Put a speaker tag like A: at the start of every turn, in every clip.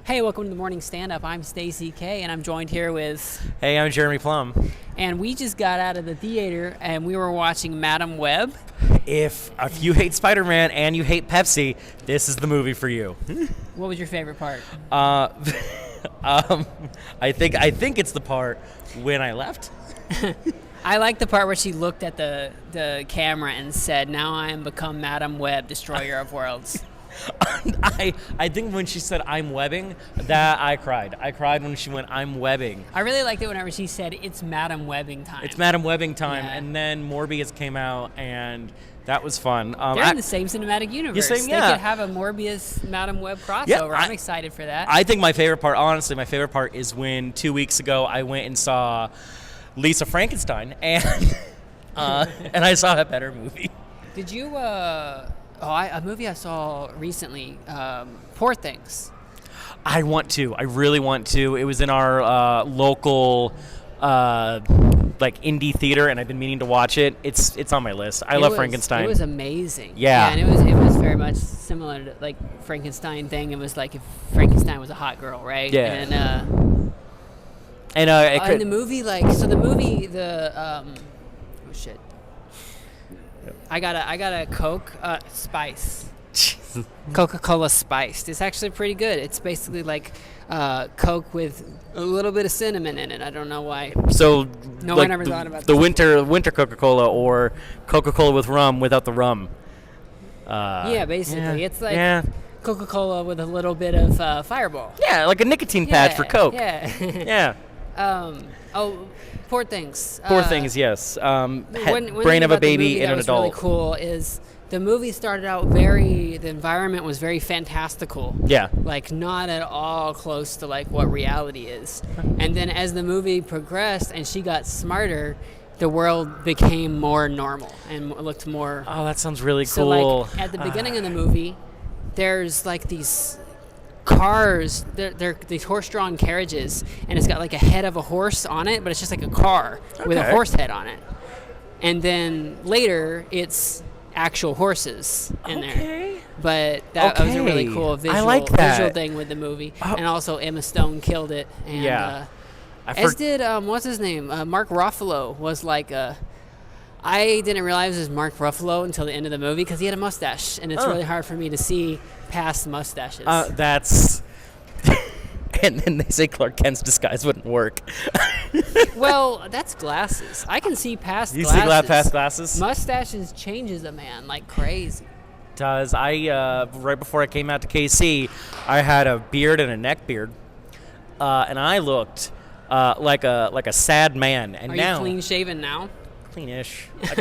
A: Hey, welcome to the morning stand-up. I'm Stacy K, and I'm joined here with...
B: Hey, I'm Jeremy Plumb.
A: And we just got out of the theater, and we were watching Madam Web.
B: If you hate Spider-Man and you hate Pepsi, this is the movie for you.
A: What was your favorite part?
B: I think it's the part when I left.
A: I like the part where she looked at the camera and said, "Now I am become Madam Web, destroyer of worlds."
B: I think when she said "I'm webbing," that I cried. I cried when she went "I'm webbing."
A: I really liked it whenever she said, "It's Madam Webbing time."
B: It's Madam Webbing time,
A: Yeah.
B: and then Morbius came out, and that was fun.
A: They're in the same cinematic universe.
B: They
A: could have a Morbius Madam Web crossover.
B: Yeah,
A: I'm excited for that.
B: I think my favorite part is when 2 weeks ago I went and saw Lisa Frankenstein, and and I saw a better movie.
A: Did you? A movie I saw recently, Poor Things.
B: I want to. I really want to. It was in our local indie theater, and I've been meaning to watch it. It's on my list. I love Frankenstein.
A: It was amazing.
B: Yeah.
A: And it was very much similar to like Frankenstein thing. It was like if Frankenstein was a hot girl, right?
B: Yeah.
A: And in the movie, oh shit. I got a Coke Spice. Coca-Cola Spiced. It's actually pretty good. It's basically like Coke with a little bit of cinnamon in it. I don't know why.
B: So
A: No one ever thought about
B: the
A: this.
B: winter Coca-Cola or Coca-Cola with rum without the rum.
A: Yeah, basically.
B: Yeah,
A: It's like
B: yeah.
A: Coca-Cola with a little bit of Fireball.
B: Yeah, like a nicotine patch for Coke.
A: Yeah.
B: Yeah.
A: Poor Things.
B: Poor Things, yes.
A: One
B: Brain
A: thing
B: of a
A: about the
B: baby
A: movie
B: and
A: that
B: an
A: was
B: adult.
A: really cool is the movie started out the environment was very fantastical.
B: Yeah.
A: Like not at all close to like what reality is. And then as the movie progressed and she got smarter, the world became more normal and looked more...
B: Oh, that sounds really
A: So
B: cool.
A: like at the beginning of the movie, there's like these cars, they're these horse-drawn carriages, and it's got like a head of a horse on it, but it's just like a car with a
B: Okay.
A: horse head on it. And then later, it's actual horses in there. But that was a really cool visual thing with the movie. And also Emma Stone killed it. And,
B: Yeah.
A: as did, what's his name? Mark Ruffalo was like I didn't realize it was Mark Ruffalo until the end of the movie because he had a mustache, and it's really hard for me to see past mustaches.
B: That's... And then they say Clark Kent's disguise wouldn't work.
A: Well, that's glasses. I can see past
B: You
A: glasses.
B: see past glasses?
A: Mustaches changes a man like crazy.
B: Does. Right before I came out to KC, I had a beard and a neck beard, and I looked like a sad man. And
A: Are
B: now
A: you clean shaven now?
B: cleanish. Like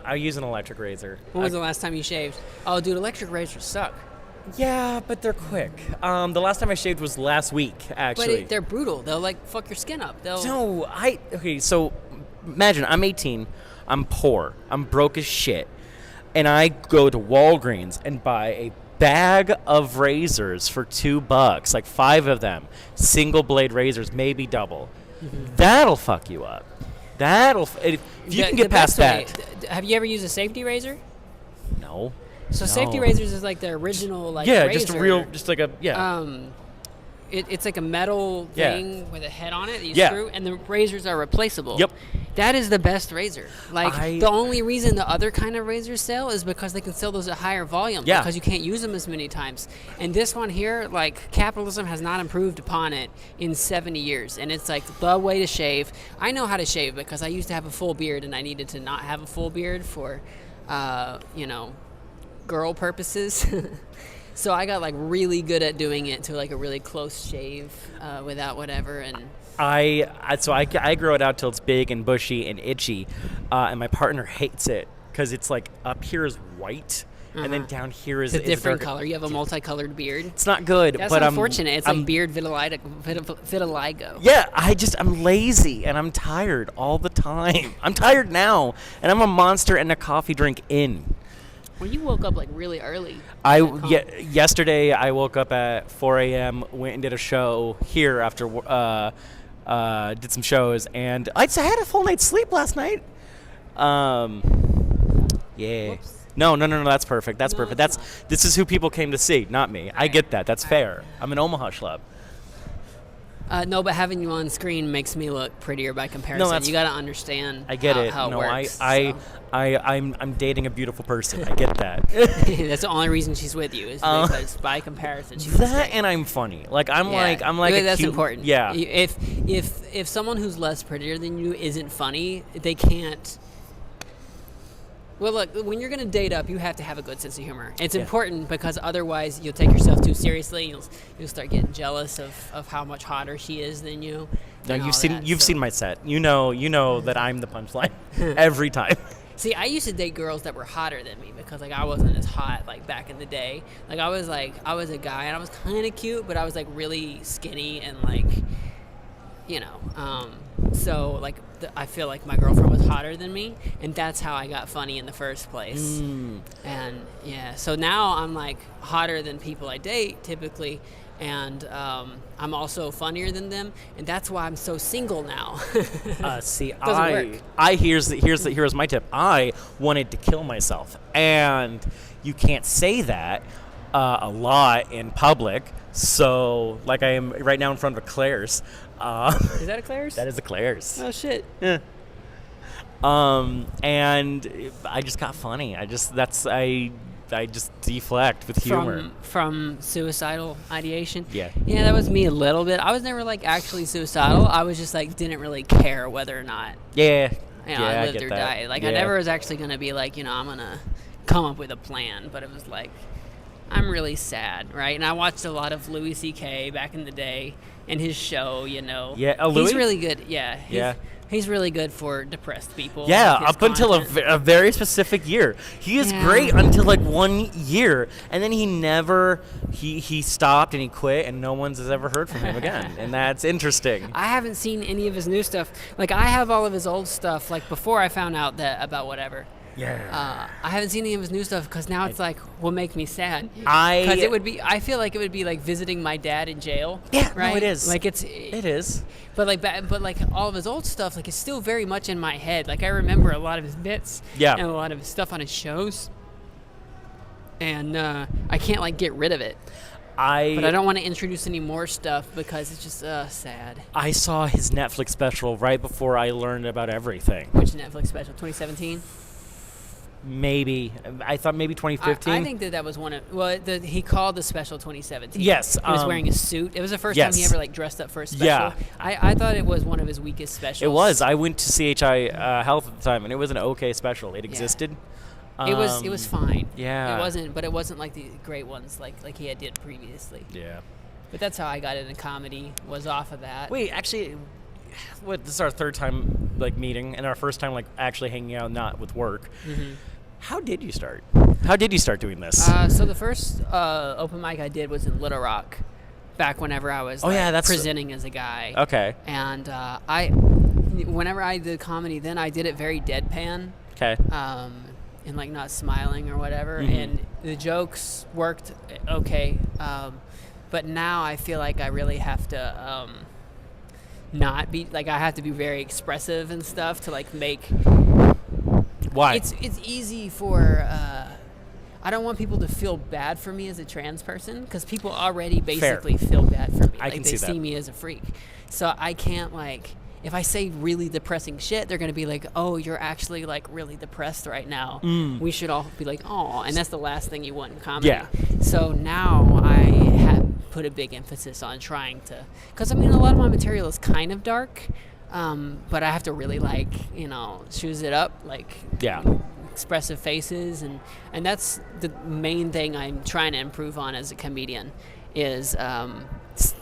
B: I use an electric razor.
A: When was the last time you shaved? Oh, dude, electric razors suck.
B: Yeah, but they're quick. The last time I shaved was last week, actually.
A: But they're brutal. They'll like fuck your skin up.
B: So imagine I'm 18, I'm poor, I'm broke as shit, and I go to Walgreens and buy a bag of razors for $2, like 5 of them, single blade razors, maybe double.
A: Mm-hmm.
B: That'll fuck you up. If you can get past that.
A: Have you ever used a safety razor?
B: No.
A: So
B: No.
A: safety razors is like the original
B: Yeah,
A: razor.
B: just like a
A: It's like a metal
B: Yeah.
A: thing with a head on it that you
B: Yeah.
A: screw, and the razors are replaceable.
B: Yep.
A: That is the best razor. The only reason the other kind of razors sell is because they can sell those at higher volume.
B: Yeah.
A: Because you can't use them as many times. And this one here, like, capitalism has not improved upon it in 70 years. And it's like the way to shave. I know how to shave because I used to have a full beard and I needed to not have a full beard for, girl purposes. So I got like really good at doing it to like a really close shave without whatever. And
B: I grow it out till it's big and bushy and itchy, and my partner hates it because it's like up here is white, and then down here is
A: it's a different
B: darker.
A: color. You have a multicolored beard.
B: It's not good.
A: That's
B: but
A: unfortunate. It's like beard vitiligo.
B: Yeah, I'm lazy and I'm tired all the time. I'm tired now, and I'm a monster and a coffee drink in.
A: Well, you woke up like really early.
B: Yesterday I woke up at 4 a.m., went and did a show here after, did some shows, and I had a full night's sleep last night. Yeah.
A: Whoops.
B: No. That's perfect. That's
A: No,
B: perfect.
A: it's
B: This is who people came to see, not me. I
A: right.
B: get that. That's fair. I'm an Omaha schlub.
A: No, but having you on screen makes me look prettier by comparison.
B: that's-
A: You got to understand.
B: I get it.
A: How
B: No,
A: it works.
B: I'm dating a beautiful person. I get that.
A: That's the only reason she's with you is because by comparison she's
B: That and I'm funny. Like I'm like a
A: that's
B: cute,
A: important.
B: Yeah.
A: If someone who's less prettier than you isn't funny, they can't. Well, look, when you're going to date up, you have to have a good sense of humor. It's important because otherwise you'll take yourself too seriously. You'll start getting jealous of how much hotter she is than you.
B: No, you've seen my set. You know that I'm the punchline every time.
A: See, I used to date girls that were hotter than me because like I wasn't as hot like back in the day. Like I was a guy and I was kind of cute, but I was like really skinny and like, you know, so like I feel like my girlfriend was hotter than me, and that's how I got funny in the first place. And yeah, so now I'm like hotter than people I date typically, and I'm also funnier than them, and that's why I'm so single now.
B: See,
A: Doesn't work.
B: Here's my tip. I wanted to kill myself, and you can't say that a lot in public. So, like I am right now in front of a Claire's.
A: Is that a Claire's?
B: That is a Claire's.
A: Oh shit.
B: Yeah. And I just got funny. I just deflect with humor.
A: From suicidal ideation.
B: Yeah.
A: Yeah, that was me a little bit. I was never like actually suicidal. I was just like didn't really care whether or not
B: Yeah.
A: I lived
B: get
A: or
B: that.
A: died. Like
B: Yeah.
A: I never was actually gonna be like, I'm gonna come up with a plan, but it was like I'm really sad, right? And I watched a lot of Louis C.K. back in the day and his show,
B: Yeah, Louis?
A: He's really good. Yeah.
B: Yeah.
A: He's really good for depressed people.
B: Yeah,
A: like his
B: up until
A: content.
B: a very specific year. He is
A: Yeah.
B: great until like 1 year, and then he stopped and he quit, and no one's has ever heard from him again, and that's interesting.
A: I haven't seen any of his new stuff. Like I have all of his old stuff. Like before I found out that about whatever.
B: Yeah.
A: I haven't seen any of his new stuff because now it's like will make me sad.
B: I
A: I feel like it would be like visiting my dad in jail.
B: Yeah,
A: right.
B: no, it is.
A: Like
B: It is.
A: But like all of his old stuff, like it's still very much in my head. Like I remember a lot of his bits.
B: Yeah.
A: And a lot of his stuff on his shows. And I can't like get rid of it. But I don't want to introduce any more stuff because it's just sad.
B: I saw his Netflix special right before I learned about everything.
A: Which Netflix special? 2017.
B: Maybe I thought maybe 2015.
A: I think that was one of he called the special 2017.
B: Yes,
A: he was wearing a suit. It was the first
B: yes.
A: time he ever like dressed up for a special.
B: Yeah.
A: I thought it was one of his weakest specials.
B: It was. I went to CHI Health at the time, and it was an okay special. It existed.
A: It was fine.
B: Yeah.
A: It wasn't like the great ones like he had did previously.
B: Yeah.
A: But that's how I got into comedy, was off of that.
B: Wait, actually, this is our third time like meeting, and our first time like actually hanging out, not with work.
A: Mm-hmm.
B: How did you start? How did you start doing this?
A: So the first open mic I did was in Little Rock, back whenever I was presenting as a guy.
B: Okay.
A: And whenever I did comedy, then I did it very deadpan.
B: Okay.
A: And like not smiling or whatever,
B: Mm-hmm.
A: and the jokes worked okay. But now I feel like I really have to not be like I have to be very expressive and stuff to like make.
B: Why?
A: It's easy for. I don't want people to feel bad for me as a trans person because people already basically feel bad for me.
B: I can see
A: they
B: that.
A: see me as a freak, so I can't like. If I say really depressing shit, they're gonna be like, "Oh, you're actually like really depressed right now." We should all be like, "Oh," and that's the last thing you want in comedy.
B: Yeah.
A: So now I have put a big emphasis on trying to, because I mean, a lot of my material is kind of dark, but I have to really like choose it up, like expressive faces, and that's the main thing I'm trying to improve on as a comedian is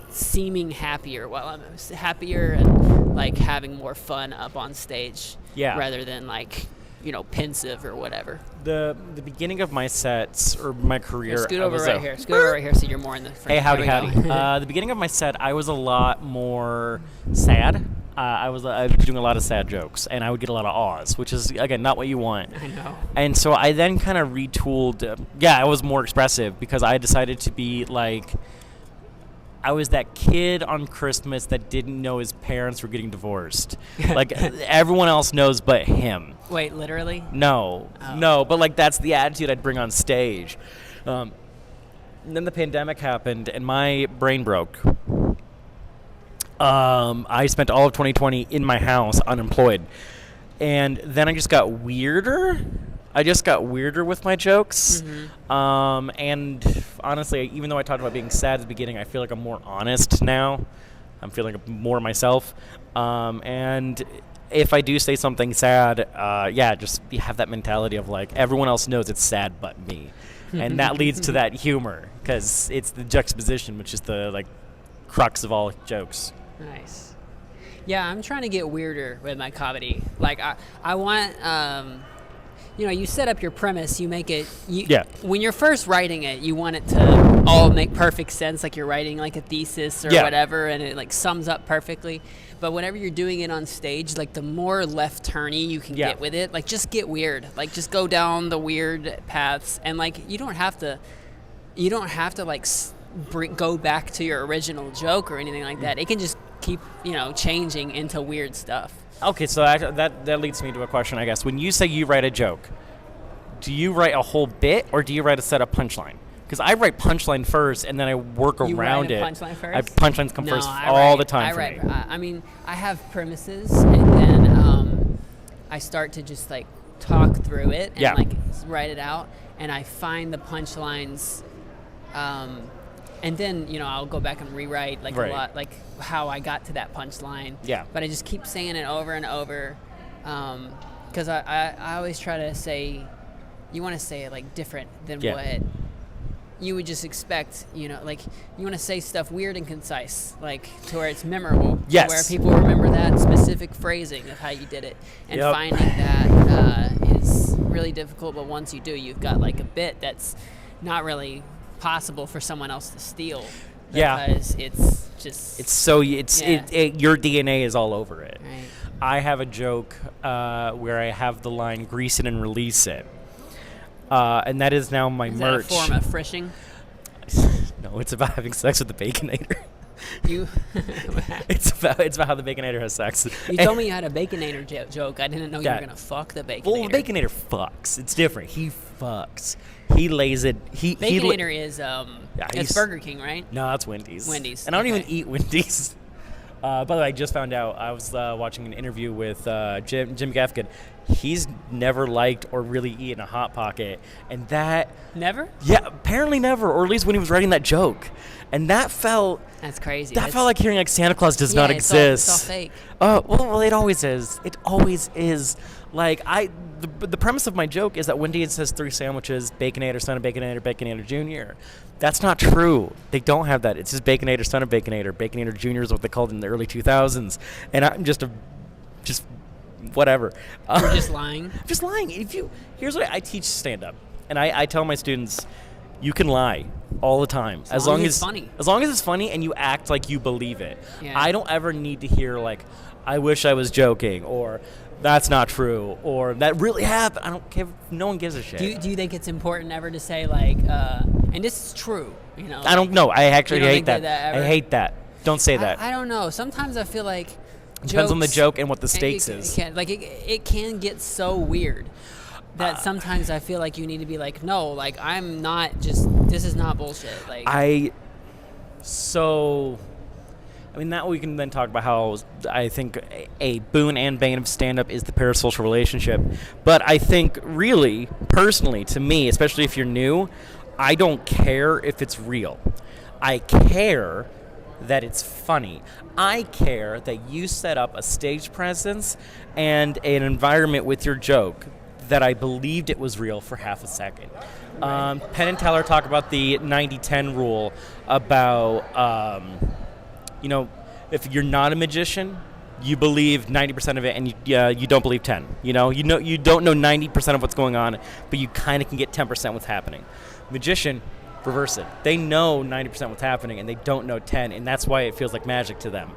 A: seeming happier while I'm happier and like having more fun up on stage rather than like pensive or whatever.
B: The beginning of my sets or my career.
A: Scoot over right here so you're more in the front.
B: Hey, howdy. The beginning of my set, I was a lot more sad. I was doing a lot of sad jokes, and I would get a lot of awes, which is, again, not what you want.
A: I know.
B: And so I then kind of retooled. I was more expressive because I decided to be, like, I was that kid on Christmas that didn't know his parents were getting divorced. Like, everyone else knows but him.
A: Wait, literally?
B: No.
A: Oh.
B: No, but, like, that's the attitude I'd bring on stage. And then the pandemic happened, and my brain broke. I spent all of 2020 in my house, unemployed. And then I just got weirder. With my jokes.
A: Mm-hmm.
B: And honestly, even though I talked about being sad at the beginning, I feel like I'm more honest now. I'm feeling more myself. And if I do say something sad, just have that mentality of like, everyone else knows it's sad but me. And that leads to that humor, because it's the juxtaposition, which is the like crux of all jokes.
A: Nice. Yeah, I'm trying to get weirder with my comedy. Like, I want... you set up your premise, you make it... When you're first writing it, you want it to all make perfect sense, like you're writing like a thesis or whatever, and it like sums up perfectly. But whenever you're doing it on stage, like the more left-turny you can get with it, like just get weird. Like just go down the weird paths, and like you don't have to like go back to your original joke or anything like that. It can just keep, changing into weird stuff.
B: Okay, so that leads me to a question, I guess. When you say you write a joke, do you write a whole bit, or do you write a set up punchline? Because I write punchline first, and then I work around it.
A: Punchline first?
B: Punchlines come first all the time for me.
A: I mean, I have premises, and then I start to just like talk through it and like write it out, and I find the punchlines. And then, I'll go back and rewrite like a lot, like how I got to that punchline.
B: Yeah.
A: But I just keep saying it over and over, because I always try to say, you want to say it like different than what you would just expect. Like you want to say stuff weird and concise, like to where it's memorable.
B: Yes.
A: To where people remember that specific phrasing of how you did it, and finding that is really difficult. But once you do, you've got like a bit that's not really possible for someone else to steal, because
B: your DNA is all over it.
A: Right.
B: I have a joke where I have the line "grease it and release it," and that is now my merch.
A: Is that a form of frishing?
B: No, it's about having sex with the Baconator.
A: You?
B: It's about how the Baconator has sex.
A: You told me you had a Baconator joke. I didn't know you were gonna fuck the Baconator.
B: Well, the Baconator fucks. It's different. He fucks. He lays it.
A: Baconator is it's Burger King, right?
B: No, that's Wendy's.
A: Wendy's.
B: And I don't even eat Wendy's. By the way, I just found out. I was watching an interview with Jim Gaffigan. He's never liked or really eaten a Hot Pocket, and that
A: never.
B: Yeah, apparently never, or at least when he was writing that joke, and that felt.
A: That's crazy.
B: That felt like hearing like Santa Claus does not exist.
A: It's all fake.
B: Well, it always is. It always is. Like the premise of my joke is that Wendy's has 3 sandwiches: Baconator, Son of Baconator, Baconator Jr. That's not true. They don't have that. It's just Baconator, Son of Baconator. Baconator Jr. is what they called it in the early 2000s, and I'm just whatever.
A: You're just lying.
B: I'm just lying. Here's what I teach stand-up, and I tell my students, you can lie all the time as long as
A: it's funny.
B: As long as it's funny and you act like you believe it.
A: Yeah.
B: I don't ever need to hear like, I wish I was joking, or that's not true, or that really happened. I don't care. No one gives a shit.
A: Do you think it's important ever to say like, and this is true?
B: I don't know. I actually hate that.
A: I
B: hate that. Don't say that.
A: I don't know. Sometimes I feel like
B: depends on the joke and what the stakes is.
A: It can get so weird that sometimes I feel like you need to be like, no, like I'm not just. This is not bullshit. Like
B: that we can then talk about how I think a boon and bane of stand-up is the parasocial relationship. But I think really, personally, to me, especially if you're new, I don't care if it's real. I care that it's funny. I care that you set up a stage presence and an environment with your joke that I believed it was real for half a second. Penn and Teller talk about the 90-10 rule about... if you're not a magician, you believe 90% of it, and you don't believe 10. You don't know 90% of what's going on, but you kind of can get 10% what's happening. Magician, reverse it. They know 90% what's happening, and they don't know 10, and that's why it feels like magic to them.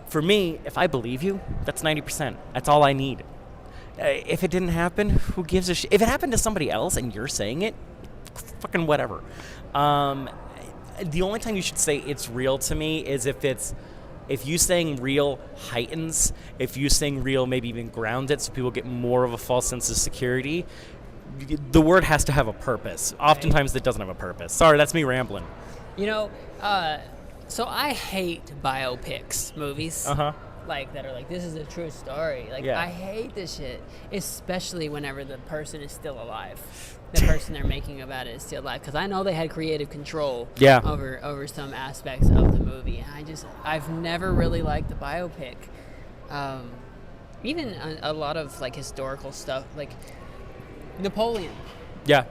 B: For me, if I believe you, that's 90%. That's all I need. If it didn't happen, who gives a shit? If it happened to somebody else and you're saying it, fucking whatever. the only time you should say it's real to me is if you saying real heightens, if you saying real maybe even grounds it so people get more of a false sense of security. The word has to have a purpose. Oftentimes it doesn't have a purpose. Sorry, that's me rambling.
A: You know, so I hate biopics movies. Like that are like, this is a true story. Like,
B: Yeah.
A: I hate this shit, especially whenever the person is still alive. The person they're making about it is still alive, because I know they had creative control over some aspects of the movie. And I've never really liked the biopic. Even a lot of like historical stuff, like Napoleon.
B: Yeah.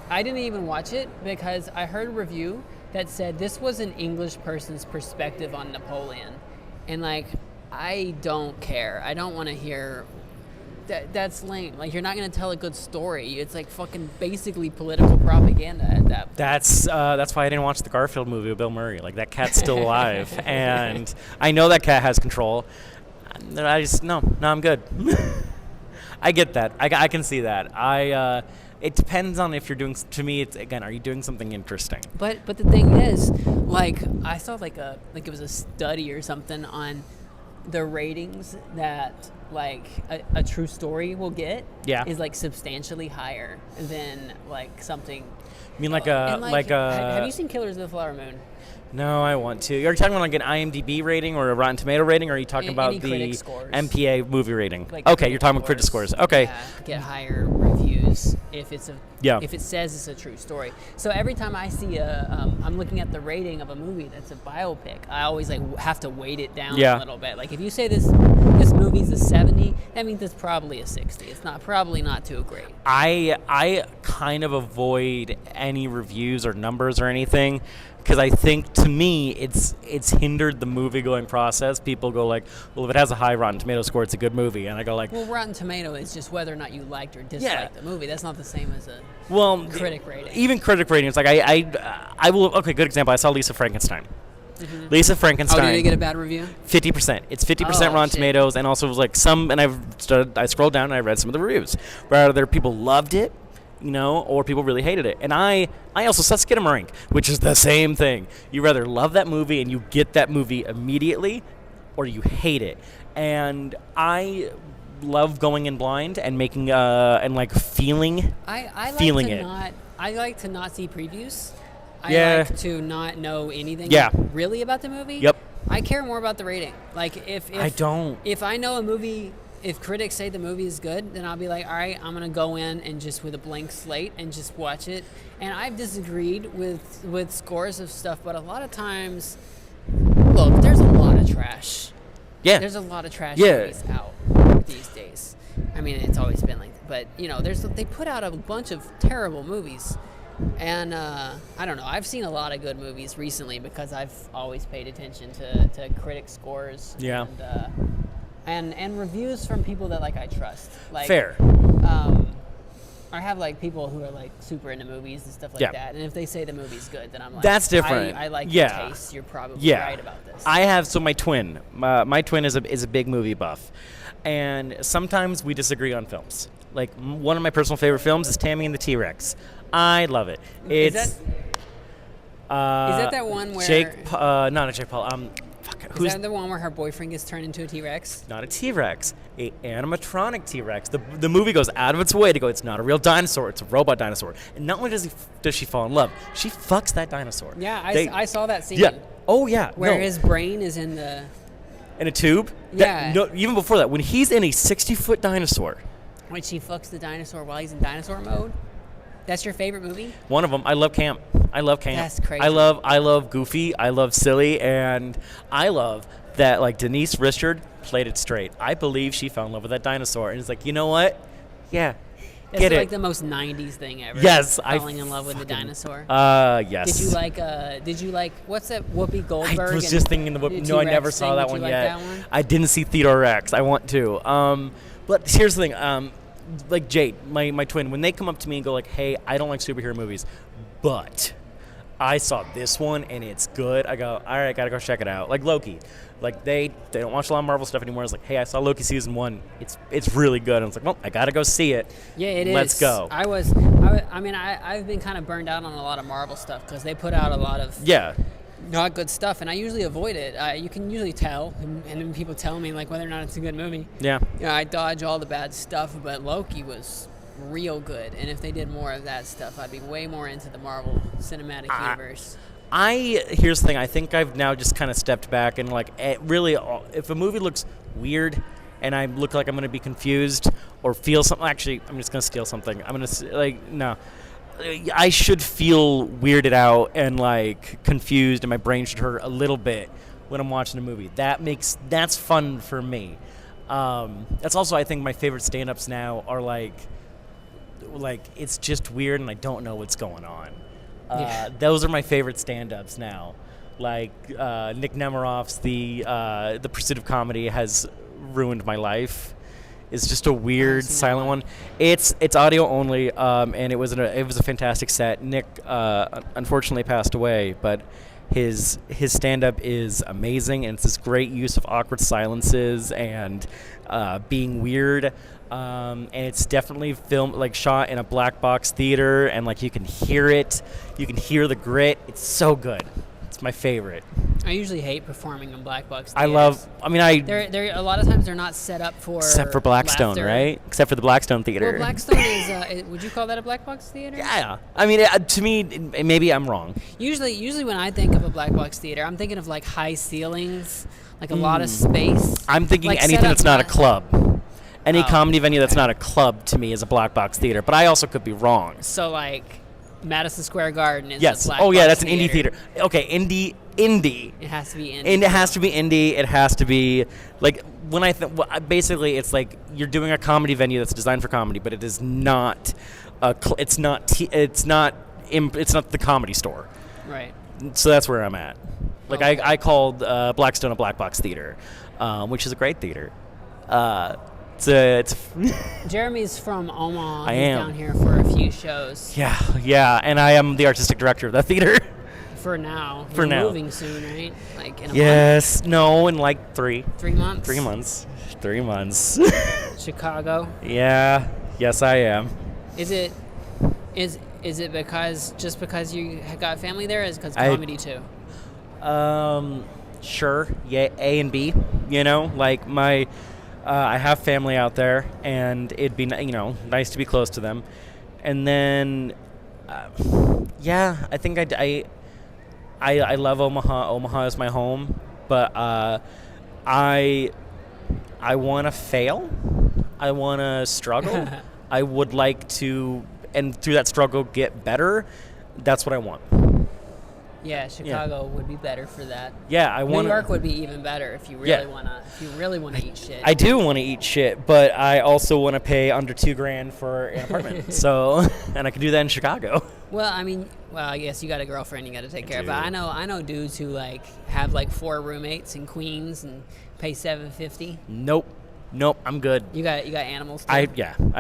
A: I didn't even watch it because I heard a review that said this was an English person's perspective on Napoleon. And like, I don't care. I don't want to hear that. That's lame. Like, you're not going to tell a good story. It's like fucking basically political propaganda at that point.
B: That's why I didn't watch the Garfield movie with Bill Murray. Like, that cat's still alive, and I know that cat has control. I just no, I'm good. I get that. I can see that. It depends on if you're doing. To me, it's again, are you doing something interesting?
A: But the thing is, like, I saw like it was a study or something on the ratings that like a true story will get.
B: Yeah.
A: Is like substantially higher than like something.
B: I mean, have
A: you seen Killers of the Flower Moon?
B: No, I want to. Are you talking about like an IMDb rating or a Rotten Tomato rating, or are you talking about the MPA movie rating?
A: Like
B: okay, you're talking about critic scores. Okay.
A: Yeah, get higher reviews if it's if it says it's a true story. So every time I see I'm looking at the rating of a movie that's a biopic, I always like have to weight it down a little bit. Like, if you say this movie's a 70, that means it's probably a 60. It's probably not too great.
B: I kind of avoid any reviews or numbers or anything, because I think, to me, it's hindered the movie-going process. People go like, well, if it has a high Rotten Tomato score, it's a good movie. And I go like...
A: Well, Rotten Tomato is just whether or not you liked or disliked the movie. That's not the same as a critic rating.
B: Even critic ratings, like, I will... Okay, good example. I saw Lisa Frankenstein. Mm-hmm. Lisa Frankenstein.
A: Oh, did it get a bad review?
B: 50%. It's 50% Rotten Tomatoes, and also it was like some... And I scrolled down and I read some of the reviews. Where either people loved it, or people really hated it. And I also saw Skinamarink, which is the same thing. You rather love that movie and you get that movie immediately, or you hate it. And I love going in blind and making and like feeling
A: I like to not see previews. I like to not know anything really about the movie.
B: Yep.
A: I care more about the rating. Like, if I know a movie. If critics say the movie is good, then I'll be like, all right, I'm going to go in and just with a blank slate and just watch it. And I've disagreed with scores of stuff, but a lot of times, look, there's a lot of trash.
B: Yeah.
A: There's a lot of trash movies out these days. I mean, it's always been like that. But, they put out a bunch of terrible movies. And I don't know. I've seen a lot of good movies recently because I've always paid attention to critic scores.
B: Yeah.
A: And reviews from people that, like, I trust. Like,
B: fair.
A: I have, like, people who are, like, super into movies and stuff like that. And if they say the movie's good, then I'm like,
B: that's different.
A: I like your taste. You're probably right about this.
B: I have, so my twin. My twin is a big movie buff. And sometimes we disagree on films. Like, one of my personal favorite films is Tammy and the T-Rex. I love it. It's... Is
A: that one where...
B: not Jake Paul.
A: Is that the one where her boyfriend gets turned into a T-Rex?
B: Not a T-Rex, a animatronic T-Rex. The movie goes out of its way to go, it's not a real dinosaur, it's a robot dinosaur. And not only does she fall in love, she fucks that dinosaur.
A: Yeah, I saw that scene.
B: Yeah. Oh, yeah.
A: Where his brain is in the...
B: In a tube?
A: Yeah.
B: Even before that, when he's in a 60-foot dinosaur.
A: When she fucks the dinosaur while he's in dinosaur mode? That's your favorite movie?
B: One of them. I love camp.
A: That's crazy.
B: I love Goofy. I love Silly, and I love that, like, Denise Richard played it straight. I believe she fell in love with that dinosaur, and it's like, you know what? Yeah,
A: That's
B: get it.
A: like the most '90s thing ever.
B: Yes,
A: falling in love with the dinosaur.
B: Yes.
A: Did you like? What's that? Whoopi Goldberg.
B: I was just thinking the Whoopi. No, I never saw that one yet.
A: That one?
B: I didn't see Theodore Rex. I want to. But here's the thing. Like Jade, my twin, when they come up to me and go like, "Hey, I don't like superhero movies, but I saw this one and it's good," I go, "All right, gotta go check it out." Like Loki, like they don't watch a lot of Marvel stuff anymore. It's like, "Hey, I saw Loki season 1. It's really good." And it's like, "Well, I gotta go see it."
A: Yeah, it is.
B: Let's go.
A: I was I've been kind of burned out on a lot of Marvel stuff because they put out a lot of
B: Yeah.
A: not good stuff, and I usually avoid it. You can usually tell, and then people tell me like whether or not it's a good movie.
B: Yeah.
A: I dodge all the bad stuff, but Loki was real good, and if they did more of that stuff, I'd be way more into the Marvel Cinematic Universe.
B: Here's the thing. I think I've now just kind of stepped back and like really, if a movie looks weird and I look like I'm going to be confused or feel something, actually, I'm just going to steal something. I'm going to no. I should feel weirded out and like confused, and my brain should hurt a little bit when I'm watching a movie. That's fun for me. That's also, I think, my favorite stand-ups now are like it's just weird and I don't know what's going on. Those are my favorite stand-ups now. Like Nick Nemiroff's The Pursuit of Comedy has ruined my life. It's just a weird silent one. It's audio only, and it was a fantastic set. Nick unfortunately passed away, but his stand-up is amazing, and it's this great use of awkward silences and being weird. And it's definitely shot in a black box theater, and like you can hear it, you can hear the grit. It's so good. It's my favorite.
A: I usually hate performing in black box
B: I
A: theaters.
B: They're
A: a lot of times they're not set up for
B: except for Blackstone,
A: laughter.
B: Right? Except for the Blackstone Theater.
A: Well, Blackstone is. Would you call that a black box theater?
B: Yeah. I mean, to me, maybe I'm wrong.
A: Usually when I think of a black box theater, I'm thinking of like high ceilings, like a lot of space.
B: I'm thinking
A: like
B: anything that's not a club. Any comedy venue that's
A: okay.
B: not a club to me is a black box theater, but I also could be wrong.
A: So like Madison Square Garden is
B: yes.
A: a black
B: Oh yeah,
A: box
B: that's an indie theater. Okay, indie.
A: It has to be indie.
B: And it has to be indie. It has to be like when basically it's like you're doing a comedy venue that's designed for comedy, but it is not. It's not the Comedy Store.
A: Right.
B: So that's where I'm at. Like
A: Okay.
B: I called Blackstone a black box theater, which is a great theater. It's
A: Jeremy's from Omaha.
B: I
A: He's
B: am.
A: down here for a few shows.
B: yeah, and I am the artistic director of that theater.
A: For now.
B: For
A: You're
B: now.
A: moving soon, right? Like in a
B: Yes, no, in like 3
A: month?
B: 3 months. 3 months.
A: Chicago.
B: Yeah, yes I am.
A: Is it because you got family there? Is it because comedy too?
B: Sure. Yeah, A and B. You know, like I have family out there, and it'd be nice to be close to them. And then, I think I love Omaha. Omaha is my home, but I want to fail. I want to struggle. I would like to, and through that struggle, get better. That's what I want.
A: Yeah, Chicago would be better for that.
B: Yeah, I want.
A: New York would be even better if you really wanna. If you really want to eat shit.
B: I do want to eat shit, but I also want to pay under $2,000 for an apartment. So, and I can do that in Chicago.
A: Well, I guess you got a girlfriend you got to take care of.
B: do.
A: But I know dudes who like have like 4 roommates in Queens and pay $750.
B: Nope, I'm good.
A: You got animals too?
B: I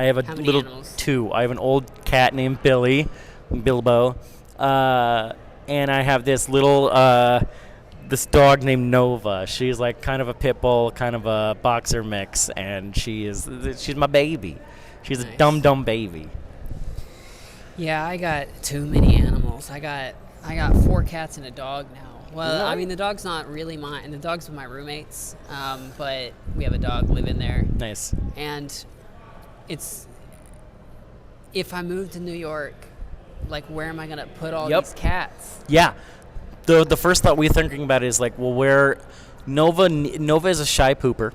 B: have a
A: How many
B: little
A: animals?
B: 2. I have an old cat named Bilbo, and I have this little this dog named Nova. She's like kind of a pit bull, kind of a boxer mix, and she's my baby. She's
A: Nice.
B: a dumb baby.
A: Yeah, I got too many animals. I got 4 cats and a dog now. Well, I mean, the dog's not really mine, and the dog's with my roommates. But we have a dog living there,
B: Nice.
A: and if I move to New York, like, where am I gonna put all these cats?
B: Yeah. The first thought we're thinking about is like, well, where Nova is a shy pooper,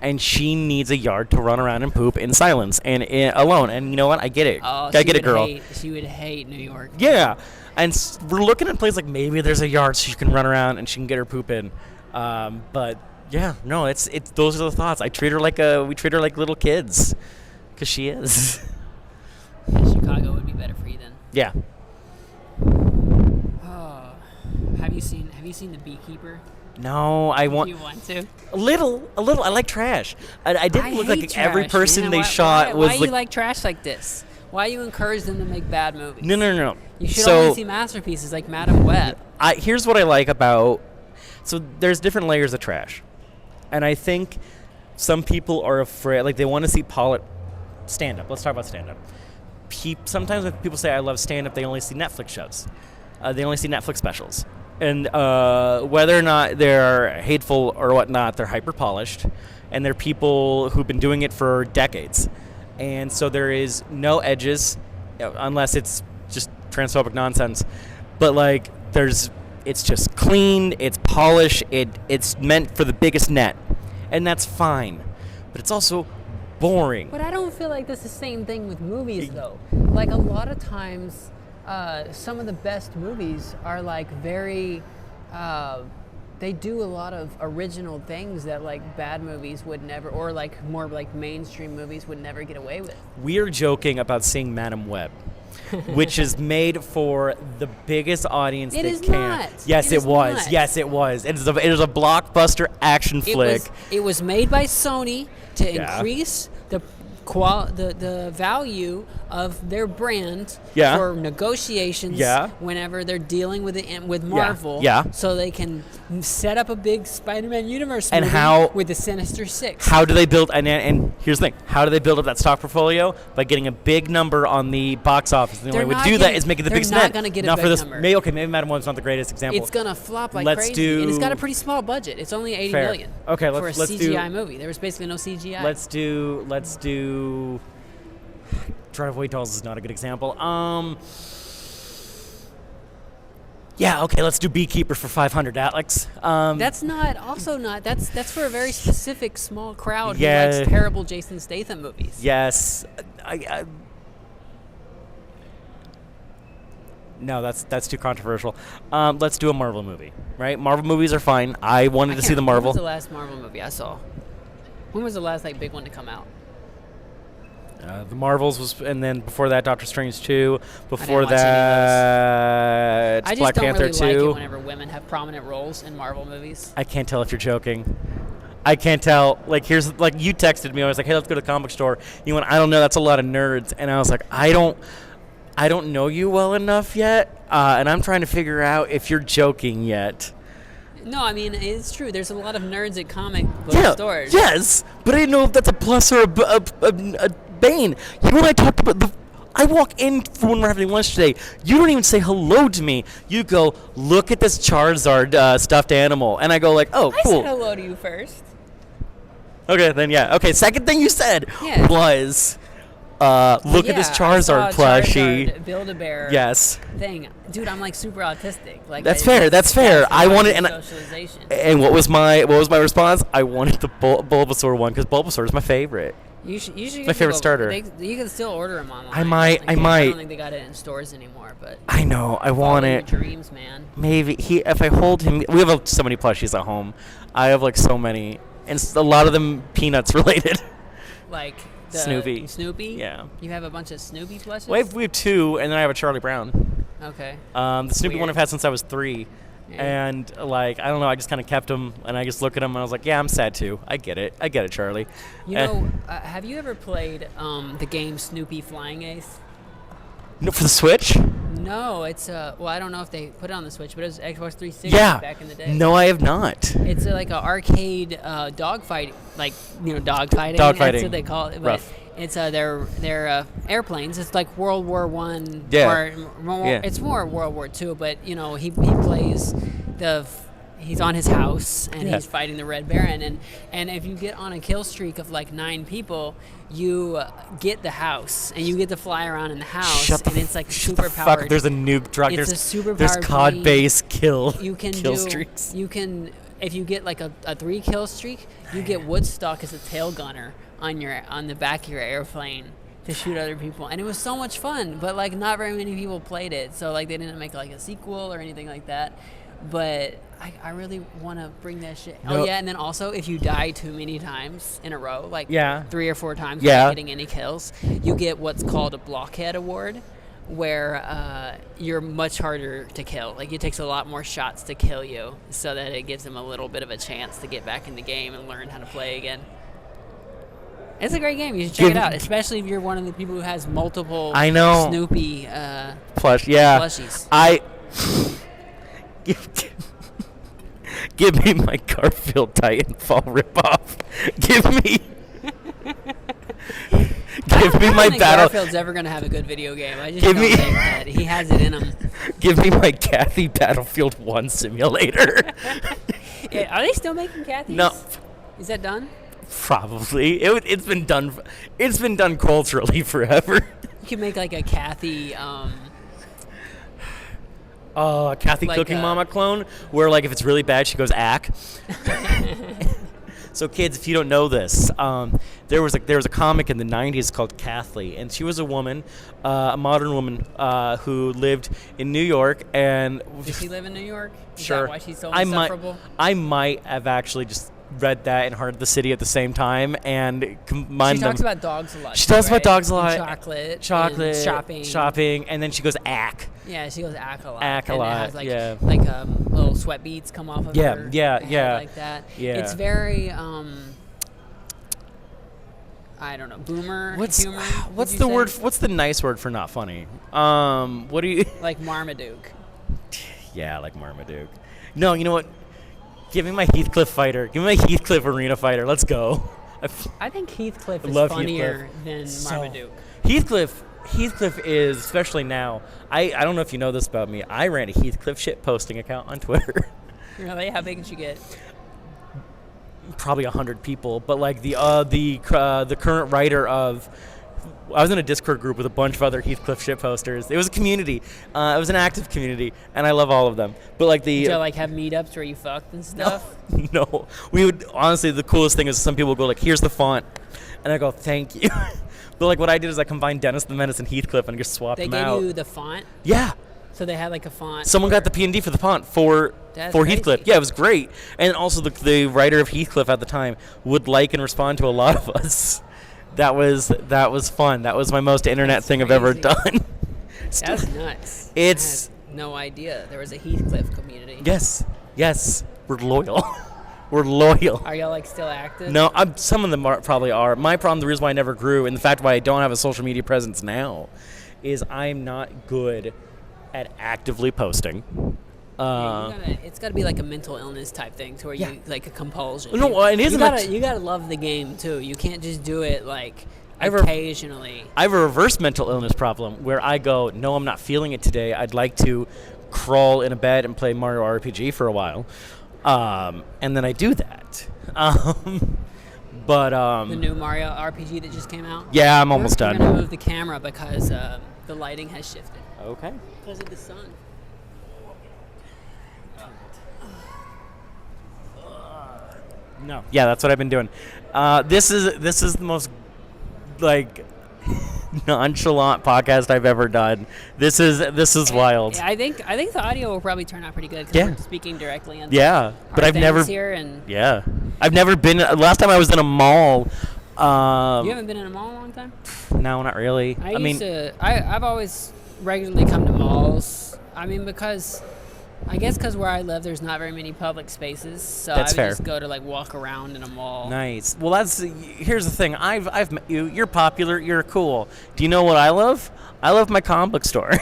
B: and she needs a yard to run around and poop in silence and alone. And you know what? I get it.
A: Oh,
B: I get it, girl.
A: She would hate New York.
B: Yeah. And we're looking at places like maybe there's a yard so she can run around and she can get her poop in. But yeah, no, it's those are the thoughts. We treat her like little kids, because she is.
A: Yeah, Chicago would be better for you then.
B: Yeah.
A: Oh, have you seen The Beekeeper?
B: No, I want
A: You want to?
B: a little. I like trash. I didn't look
A: hate
B: like every
A: trash,
B: person
A: man.
B: they
A: Why-
B: shot
A: why,
B: was
A: Why you like trash like this? Why you encourage them to make bad movies?
B: No.
A: You should
B: So
A: only see masterpieces like Madam Web.
B: here's what I like about. So there's different layers of trash, and I think some people are afraid. Like they want to see stand up. Let's talk about stand up. sometimes when people say I love stand-up, they only see Netflix shows. They only see Netflix specials. And whether or not they're hateful or whatnot, they're hyper-polished. And they're people who've been doing it for decades. And so there is no edges, unless it's just transphobic nonsense. But, like, it's just clean, it's polished, it's meant for the biggest net. And that's fine. But it's also boring.
A: But I don't feel like that's the same thing with movies, though. Like, a lot of times, some of the best movies are, like, very... they do a lot of original things that, like, bad movies would never... Or, like, more, like, mainstream movies would never get away with.
B: We're joking about seeing Madam Web. Which is made for the biggest audience
A: It
B: they
A: is
B: can.
A: not.
B: Yes,
A: It
B: it
A: is
B: was.
A: not.
B: Yes, it was. It is a blockbuster action flick.
A: It was made by Sony to
B: Yeah.
A: increase the value of their brand
B: Yeah.
A: for negotiations
B: Yeah.
A: whenever they're dealing with Marvel,
B: Yeah.
A: so they can set up a big Spider-Man universe
B: And
A: movie
B: how-
A: with the Sinister Six.
B: How do they build? And here's the thing: how do they build up that stock portfolio? By getting a big number on the box office. The only
A: They're
B: way to
A: not
B: do that
A: getting-
B: is make it the
A: they're
B: biggest
A: not
B: net.
A: gonna get a
B: Not
A: big
B: for this.
A: number.
B: Maybe Madam Web's not the greatest example.
A: It's gonna flop like
B: Let's
A: crazy, and it's got a
B: do-
A: pretty small budget. It's only 80
B: Fair.
A: million.
B: Okay,
A: for
B: let's
A: a
B: do-
A: CGI movie. There was basically no CGI.
B: Let's do. Driveway Dolls is not a good example. Yeah, okay, let's do Beekeeper for 500, Alex.
A: That's not that's for a very specific small crowd
B: Yeah.
A: who likes terrible Jason Statham movies.
B: Yes. No, that's too controversial. Let's do a Marvel movie, right? Marvel movies are fine. I wanted to see the Marvel.
A: When was the last Marvel movie I saw? When was the last like big one to come out?
B: The Marvels was, and then before that, Doctor Strange 2. Before
A: watch any of
B: that,
A: I just
B: Black
A: don't
B: Panther
A: really
B: 2.
A: like it whenever women have prominent roles in Marvel movies.
B: I can't tell if you're joking. I can't tell. Like, here's, like, you texted me. I was like, hey, let's go to the comic store. You went, I don't know. That's a lot of nerds. And I was like, I don't know you well enough yet. And I'm trying to figure out if you're joking yet.
A: No, I mean, it's true. There's a lot of nerds at comic book stores.
B: Yes. But I didn't know if that's a plus or a bane. You and I talked about I walk in for when we're having lunch today. You don't even say hello to me. You go, look at this Charizard stuffed animal. And I go like, oh, cool.
A: I said hello to you first.
B: Okay, then yeah. Okay, second thing you said was, look at this Charizard plushie.
A: Charizard Build-A-Bear
B: Yes.
A: thing. Dude, I'm like super autistic. Like
B: That's fair. That's fair. I wanted, and
A: socialization.
B: what was my response? I wanted the Bulbasaur one because Bulbasaur is my favorite.
A: You should
B: my favorite starter.
A: You can still order them online.
B: I might.
A: I don't think they got it in stores anymore, but
B: I know. I want it.
A: Your dreams, man.
B: Maybe if I hold him, we have so many plushies at home. I have like so many, and a lot of them Peanuts related.
A: Like
B: Snoopy.
A: Snoopy.
B: Yeah.
A: You have a bunch of Snoopy plushes.
B: We have two, and then I have a Charlie Brown.
A: Okay.
B: The Snoopy one
A: Weird.
B: I've had since I was 3. And, like, I don't know, I just kind of kept them, and I just look at them, and I was like, yeah, I'm sad, too. I get it, Charlie.
A: You know, have you ever played the game Snoopy Flying Ace?
B: No, for the Switch?
A: No, it's, well, I don't know if they put it on the Switch, but it was Xbox 360 back in the day.
B: No, I have not.
A: It's like an arcade dogfight, like, dogfighting.
B: Dogfighting.
A: That's what they call it. But
B: Rough.
A: it's they're airplanes. It's like World War One.
B: Yeah.
A: It's more World War Two. But he plays he's on his house and he's fighting the Red Baron. And if you get on a kill streak of like 9 people, you get the house and you get to fly around in the house. It's like super powered.
B: There's a nuke truck.
A: It's a super
B: There's
A: powered
B: COD
A: plane.
B: base kill
A: Streaks. You can, if you get like a 3 kill streak, you get Woodstock as a tail gunner on the back of your airplane to shoot other people. And it was so much fun, but like not very many people played it. So like they didn't make like a sequel or anything like that. But I really want to bring that shit.
B: No.
A: Oh yeah, and then also if you die too many times in a row, like 3 or 4 times without getting any kills, you get what's called a blockhead award, where you're much harder to kill. Like it takes a lot more shots to kill you, so that it gives them a little bit of a chance to get back in the game and learn how to play again. It's a great game. You should check it out, especially if you're one of the people who has multiple Snoopy plushies.
B: Give me my Garfield Titanfall ripoff. Give Give me
A: I
B: my
A: don't think
B: battle.
A: Garfield's ever gonna have a good video game. I just
B: Give
A: don't
B: me-
A: think that he has it in him.
B: Give me my Kathy Battlefield 1 simulator.
A: Yeah, are they still making Kathy's?
B: No.
A: Is that done?
B: Probably. It's been done. It's been done culturally forever.
A: You can make like a Kathy.
B: Kathy
A: Like
B: Cooking
A: a-
B: Mama clone, where like if it's really bad, she goes ack. So kids, if you don't know this, there was a comic in the '90s called Kathy, and she was a woman, a modern woman who lived in New York. And
A: Does she live in New York? Is
B: sure,
A: that why she's so insufferable?
B: I might have actually just read that and heard the city at the same time and combined them.
A: She talks about dogs a lot.
B: She
A: too,
B: talks about
A: right?
B: dogs a lot.
A: And
B: chocolate,
A: and
B: shopping, and then she goes ack.
A: Yeah, she goes ack a lot.
B: Ack a
A: and
B: lot,
A: It has like,
B: yeah.
A: Like little sweat beads come off of
B: Yeah,
A: her.
B: yeah,
A: head
B: yeah.
A: Like that.
B: Yeah.
A: It's very I don't know, boomer humor.
B: What's
A: would
B: the
A: you
B: word?
A: say?
B: What's the nice word for not funny? What do you?
A: Like Marmaduke.
B: Yeah, like Marmaduke. No, you know what? Give me my Heathcliff fighter. Give me my Heathcliff arena fighter. Let's go.
A: I think Heathcliff is
B: love
A: funnier
B: Heathcliff.
A: than
B: So-
A: Marmaduke.
B: Heathcliff is, especially now, I don't know if you know this about me, I ran a Heathcliff shit posting account on Twitter.
A: Really? How big did you get?
B: Probably 100 people, but like the current writer of, I was in a Discord group with a bunch of other Heathcliff shit posters. It was a community. It was an active community, and I love all of them. But like
A: Did you like have meetups where you fucked and stuff?
B: No, we would honestly. The coolest thing is some people go like, "Here's the font," and I go, "Thank you." But like what I did is I combined Dennis the Menace and Heathcliff and just swapped
A: They
B: them out.
A: gave you the font,
B: Yeah,
A: so they had like a font.
B: someone got the P&D for the font for
A: That's
B: Heathcliff.
A: crazy.
B: Yeah, it was great. And also the writer of Heathcliff at the time would like and respond to a lot of us. That was fun. That was my most internet
A: That's
B: thing I've ever
A: crazy.
B: done.
A: That's nuts.
B: It's-
A: I had no idea there was a Heathcliff community.
B: Yes, we're loyal. We're loyal.
A: Are y'all like still active?
B: No, some of them probably are. My problem, the reason why I never grew, and the fact why I don't have a social media presence now, is I'm not good at actively posting.
A: It's got to be like a mental illness type thing, to where
B: Yeah.
A: you like a compulsion.
B: No, well, it
A: you
B: isn't
A: gotta,
B: a-
A: you gotta love the game too. You can't just do it like
B: I've
A: occasionally.
B: I have a reverse mental illness problem where I go, no, I'm not feeling it today. I'd like to crawl in a bed and play Mario RPG for a while. And then I do that.
A: The new Mario RPG that just came out.
B: Yeah, I'm almost
A: We're
B: done.
A: gonna move the camera because the lighting has shifted
B: Okay.
A: because of the sun.
B: No. Yeah, that's what I've been doing. This is the most like nonchalant podcast I've ever done. This is wild.
A: Yeah, I think the audio will probably turn out pretty good because
B: Yeah.
A: we're speaking directly into
B: Yeah, but
A: our
B: I've never.
A: things here, and
B: Yeah, I've never been. Last time I was in a mall.
A: you haven't been in a mall in a long time.
B: No, not really. I mean,
A: I've always regularly come to malls. I mean, because where I live, there's not very many public spaces, so
B: That's
A: I would
B: fair.
A: just go to like walk around in a mall.
B: nice. Well, here's the thing. I've met you. You're popular. You're cool. Do you know what I love? I love my comic book store.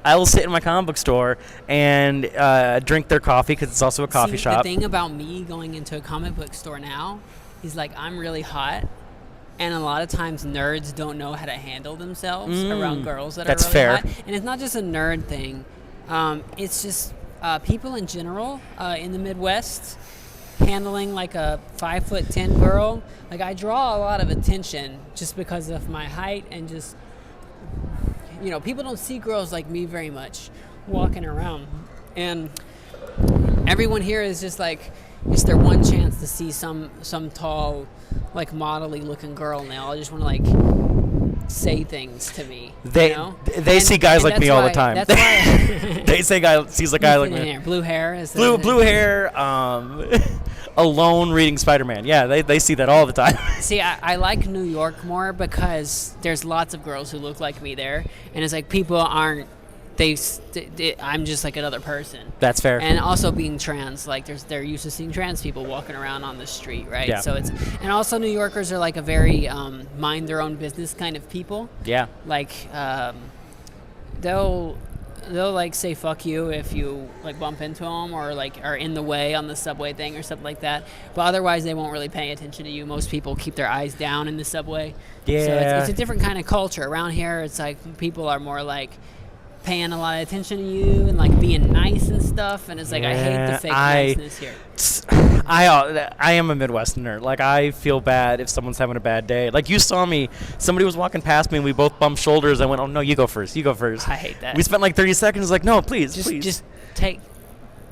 B: I will sit in my comic book store and drink their coffee because it's also a coffee
A: See,
B: shop.
A: The thing about me going into a comic book store now is like I'm really hot, and a lot of times nerds don't know how to handle themselves around girls that
B: That's
A: are really
B: fair.
A: hot. And it's not just a nerd thing. It's just people in general in the Midwest handling like a 5'10" girl. Like I draw a lot of attention just because of my height and just people don't see girls like me very much walking around, and everyone here is just like it's their one chance to see some tall like modelly looking girl, and they all just want to like say things to me.
B: They see guys like
A: that's
B: me all the
A: why-
B: time.
A: That's why
B: They say sees a guy like me.
A: blue hair is
B: Blue hair, alone reading Spider-Man. Yeah, they see that all the time.
A: See, I like New York more because there's lots of girls who look like me there, and it's like people aren't. I'm just like another person.
B: That's fair.
A: And also being trans, like they're used to seeing trans people walking around on the street, right?
B: Yeah.
A: So and also New Yorkers are like a very mind their own business kind of people.
B: Yeah.
A: Like they'll they'll like say fuck you if you like bump into them or like are in the way on the subway thing or something like that. But otherwise, they won't really pay attention to you. Most people keep their eyes down in the subway.
B: Yeah.
A: So it's a different kind of culture around here. It's like people are more like paying a lot of attention to you and like being nice and stuff. And it's like I hate the fake niceness here.
B: I am a Midwesterner. Like, I feel bad if someone's having a bad day. Like, you saw me. Somebody was walking past me, and we both bumped shoulders. I went, oh, no, you go first. You go first.
A: I hate that.
B: We spent like 30 seconds like, no, please, please.
A: Just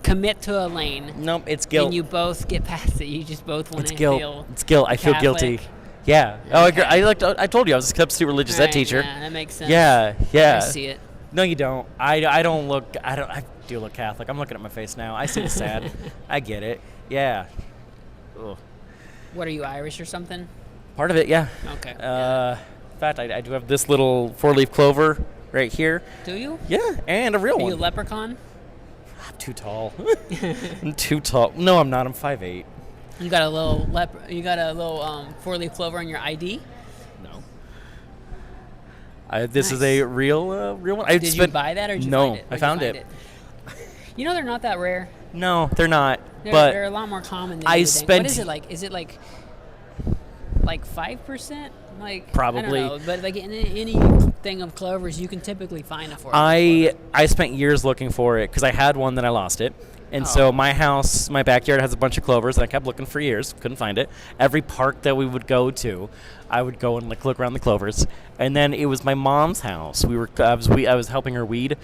A: commit to a lane.
B: Nope, it's guilt.
A: And you both get past it. You just both want to
B: feel. It's guilt. I feel
A: Catholic.
B: guilty. Yeah.
A: Okay.
B: I told you I was a substitute religious ed teacher.
A: Yeah, that makes sense.
B: Yeah.
A: I see it.
B: No, you don't. I do look Catholic. I'm looking at my face now. I see the sad. I get it. Yeah. Ugh.
A: What, are you Irish or something?
B: Part of it, yeah.
A: Okay.
B: In fact, I do have this little 4-leaf clover right here.
A: Do you?
B: Yeah, and a real
A: Are
B: one.
A: you a leprechaun?
B: I'm too tall. I'm too tall. No, I'm not. I'm 5'8".
A: You got a little 4-leaf clover on your ID?
B: No. This is a real one.
A: Did you buy that or did you find it?
B: No, I found it.
A: You know they're not that rare.
B: No, they're not.
A: They're a lot more common than
B: I
A: you would
B: spent.
A: think. What is it like? Is it like 5%? Like
B: Probably.
A: I don't know, but like in any thing of clovers, you can typically find a 4-leaf clover.
B: I spent years looking for it because I had one, then I lost it. And so my backyard has a bunch of clovers, and I kept looking for years, couldn't find it. Every park that we would go to, I would go and like look around the clovers. And then it was my mom's house. I was helping her weed,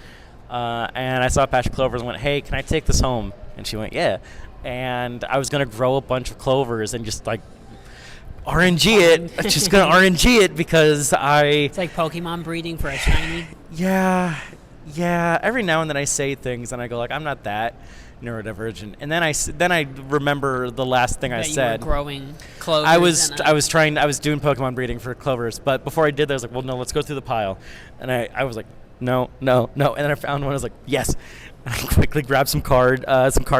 B: and I saw a patch of clovers and went, "Hey, can I take this home?" And she went, "Yeah." And I was gonna grow a bunch of clovers and just like RNG it. Just gonna RNG it because
A: It's like Pokemon breeding for a shiny.
B: Yeah. Every now and then I say things and I go like, I'm not that neurodivergent, and then I remember the last thing I said.
A: You were growing clovers.
B: I was doing Pokemon breeding for clovers, but before I did that, I was like, well, no, let's go through the pile, and I was like, no, and then I found one. I was like, yes. And I quickly grabbed some card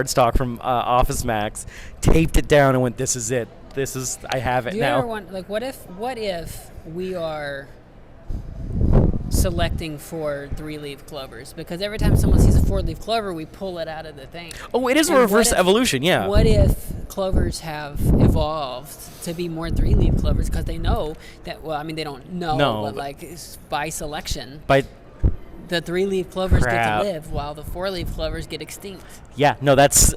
B: stock from Office Max, taped it down, and went, this is it. I have it
A: Do you
B: now.
A: ever want, like, what if we are selecting for 3-leaf clovers? Because every time someone sees a 4-leaf clover, we pull it out of the thing.
B: Oh, it is a reverse evolution, yeah.
A: What if clovers have evolved to be more 3-leaf clovers because they know that, well, I mean, they don't know, but like it's by selection. The 3-leaf clovers get to live while the 4-leaf clovers get extinct.
B: Yeah, no, that's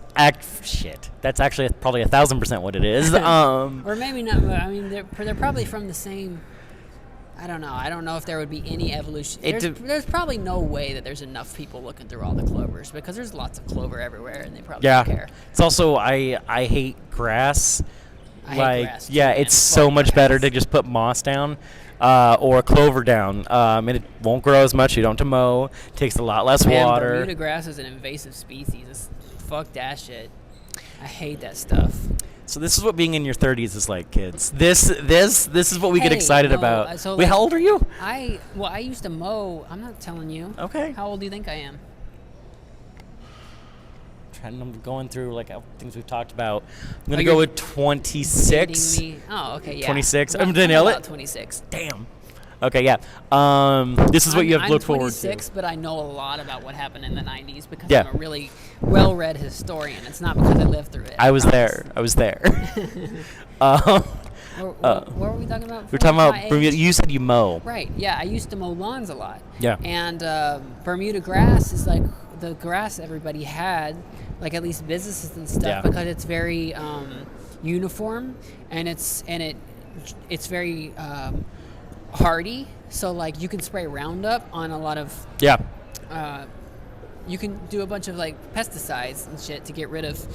B: shit. That's actually probably 1,000% what it is.
A: Or maybe not. But I mean, they're probably from the same. I don't know. I don't know if there would be any evolution. There's probably no way that there's enough people looking through all the clovers because there's lots of clover everywhere, and they probably don't care.
B: It's also I hate grass.
A: I hate grass too,
B: yeah, it's so much better to just put moss down. Or clover down. And it won't grow as much. You don't have to mow. It takes a lot less water.
A: Bermuda grass is an invasive species. Fuck that shit. I hate that stuff.
B: So this is what being in your 30s is like, kids. This is what we get excited about.
A: So
B: wait, how old are you?
A: I used to mow. I'm not telling you.
B: Okay.
A: How old do you think I am?
B: I'm going through like things we've talked about. I'm gonna go with 26.
A: Oh, okay, yeah.
B: 26. I'm gonna nail it.
A: 26.
B: Damn. Okay, yeah. This is what you have to look forward to.
A: I'm 26, but I know a lot about what happened in the 90s because I'm a really well-read historian. It's not because I lived through it.
B: I was there.
A: What were we talking about?
B: We were talking about Bermuda. You said you mow.
A: Right. Yeah, I used to mow lawns a lot.
B: Yeah.
A: And Bermuda grass is like the grass everybody had, like at least businesses and stuff, because it's very uniform and it's very hardy. So like you can spray Roundup on a lot of you can do a bunch of like pesticides and shit to get rid of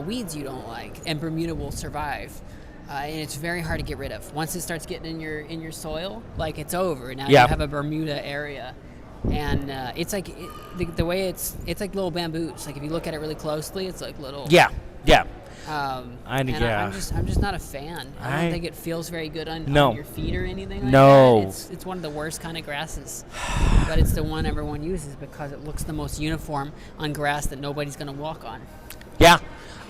A: weeds you don't like, and Bermuda will survive. And it's very hard to get rid of. Once it starts getting in your soil, like it's over. Now you have a Bermuda area, and it's like the way it's like little bamboos. Like if you look at it really closely, it's like little. I'm just not a fan. I don't think it feels very good on your feet or anything like that. It's one of the worst kind of grasses. But it's the one everyone uses because it looks the most uniform on grass that nobody's going to walk on.
B: Yeah.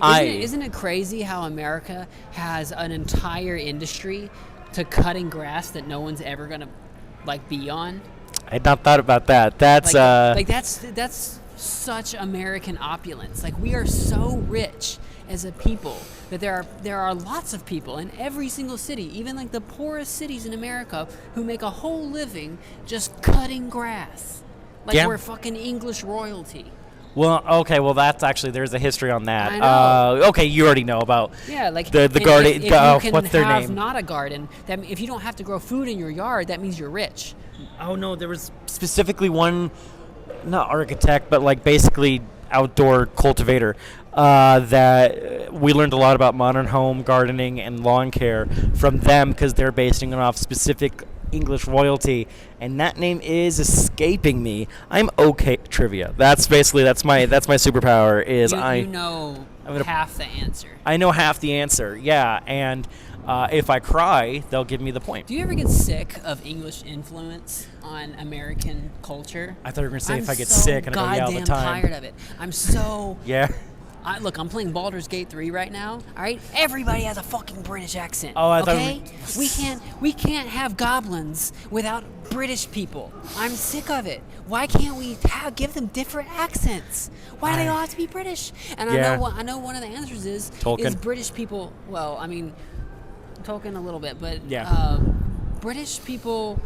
A: Isn't it crazy how America has an entire industry to cutting grass that no one's ever going to like be on?
B: I had not thought about that. That's
A: that's such American opulence. Like, we are so rich as a people that there are lots of people in every single city, even like the poorest cities in America, who make a whole living just cutting grass. Like, we're fucking English royalty.
B: Well, okay, that's actually, there's a history on that.
A: I know.
B: Okay, you already know about
A: like
B: the garden.
A: If you can
B: what's their
A: have
B: name?
A: not a garden, if you don't have to grow food in your yard, that means you're rich.
B: Oh, no, there was specifically one, not architect, but like basically outdoor cultivator, that we learned a lot about modern home gardening and lawn care from them, because they're basing it off specific English royalty, and that name is escaping me. I'm okay trivia. That's my superpower. Is
A: you know half the answer.
B: I know half the answer. Yeah, and if I cry, they'll give me the point.
A: Do you ever get sick of English influence on American culture?
B: I thought you were gonna say if I get
A: so
B: sick and I go yeah all the time.
A: I'm tired of it. I'm so
B: yeah.
A: Look, I'm playing Baldur's Gate 3 right now. All right, everybody has a fucking British accent.
B: Oh, I
A: okay?
B: thought
A: we can't have goblins without British people. I'm sick of it. Why can't we give them different accents? Why do they all have to be British? And I know one of the answers is
B: Tolkien.
A: British people. Well, I mean, Tolkien a little bit, but British people.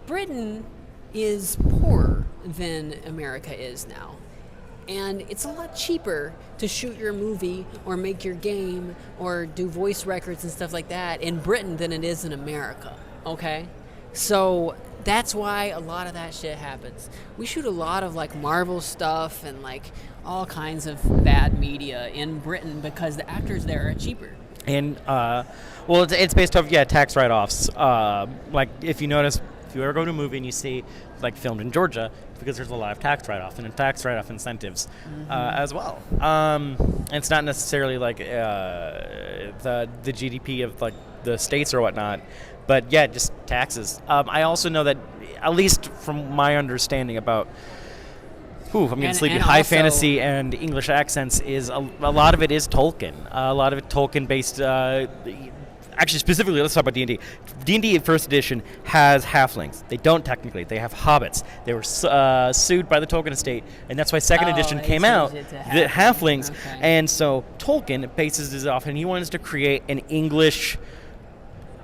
A: Britain is poorer than America is now. And it's a lot cheaper to shoot your movie or make your game or do voice records and stuff like that in Britain than it is in America, okay? So that's why a lot of that shit happens. We shoot a lot of like Marvel stuff and like all kinds of bad media in Britain because the actors there are cheaper.
B: And, it's based off, tax write-offs. Like, if you notice, if you ever go to a movie and you see, like, filmed in Georgia, because there's a lot of tax write-off and tax write-off incentives as well. And it's not necessarily like the GDP of like the states or whatnot, but just taxes. I also know that, at least from my understanding about, I'm getting sleepy. High fantasy and English accents is a lot of it is Tolkien. A lot of it Tolkien based. Actually, specifically, let's talk about D&D. D&D First Edition has halflings. They don't technically. They have hobbits. They were sued by the Tolkien estate, and that's why Second Edition came out. The halflings, and so Tolkien bases this off, and he wanted to create an English.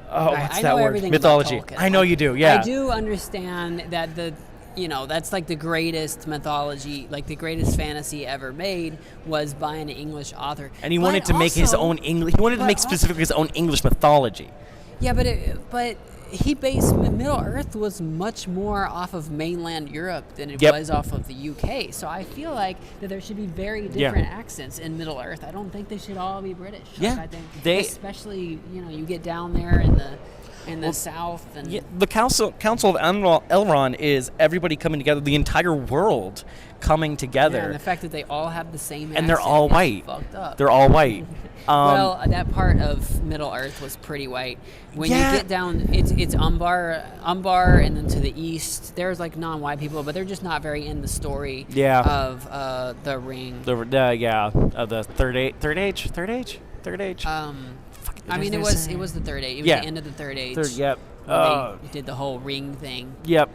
B: What's that word? Mythology. I know you do. Yeah.
A: I do understand that that's like the greatest mythology, like the greatest fantasy ever made was by an English author.
B: And he wanted to make his own English. He wanted to make specifically his own English mythology.
A: Yeah, but he based Middle Earth was much more off of mainland Europe than it was off of the UK. So I feel like that there should be very different accents in Middle Earth. I don't think they should all be British.
B: Yeah,
A: I think especially you get down there in the south, and
B: the Council of Elrond is everybody coming together, the entire world coming together,
A: and the fact that they all have the same accent,
B: and they're all white.
A: Fucked up.
B: They're all white.
A: Well, that part of Middle Earth was pretty white. When you get down, it's Umbar, and then to the east, there's like non-white people, but they're just not very in the story of the Ring.
B: The Third Age.
A: I mean, it was the Third Age. It was the end of the Third Age. They did the whole ring thing.
B: Yep.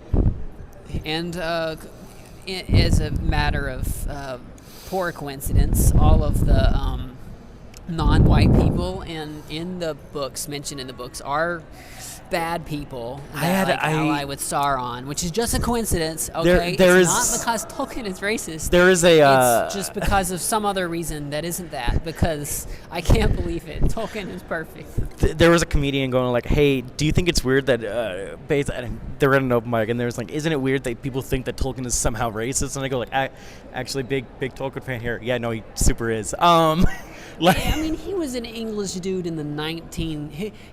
A: And as a matter of poor coincidence, all of the non-white people in the books, mentioned in the books, are bad people that ally with Sauron, which is just a coincidence. Okay, it's not because Tolkien is racist.
B: There is
A: it's just because of some other reason that isn't that. Because I can't believe it. Tolkien is perfect.
B: There was a comedian going like, "Hey, do you think it's weird that they were at an open mic and there was like, isn't it weird that people think that Tolkien is somehow racist?" And I go like, "Actually, big Tolkien fan here. Yeah, no, he super is."
A: I mean, he was an English dude in the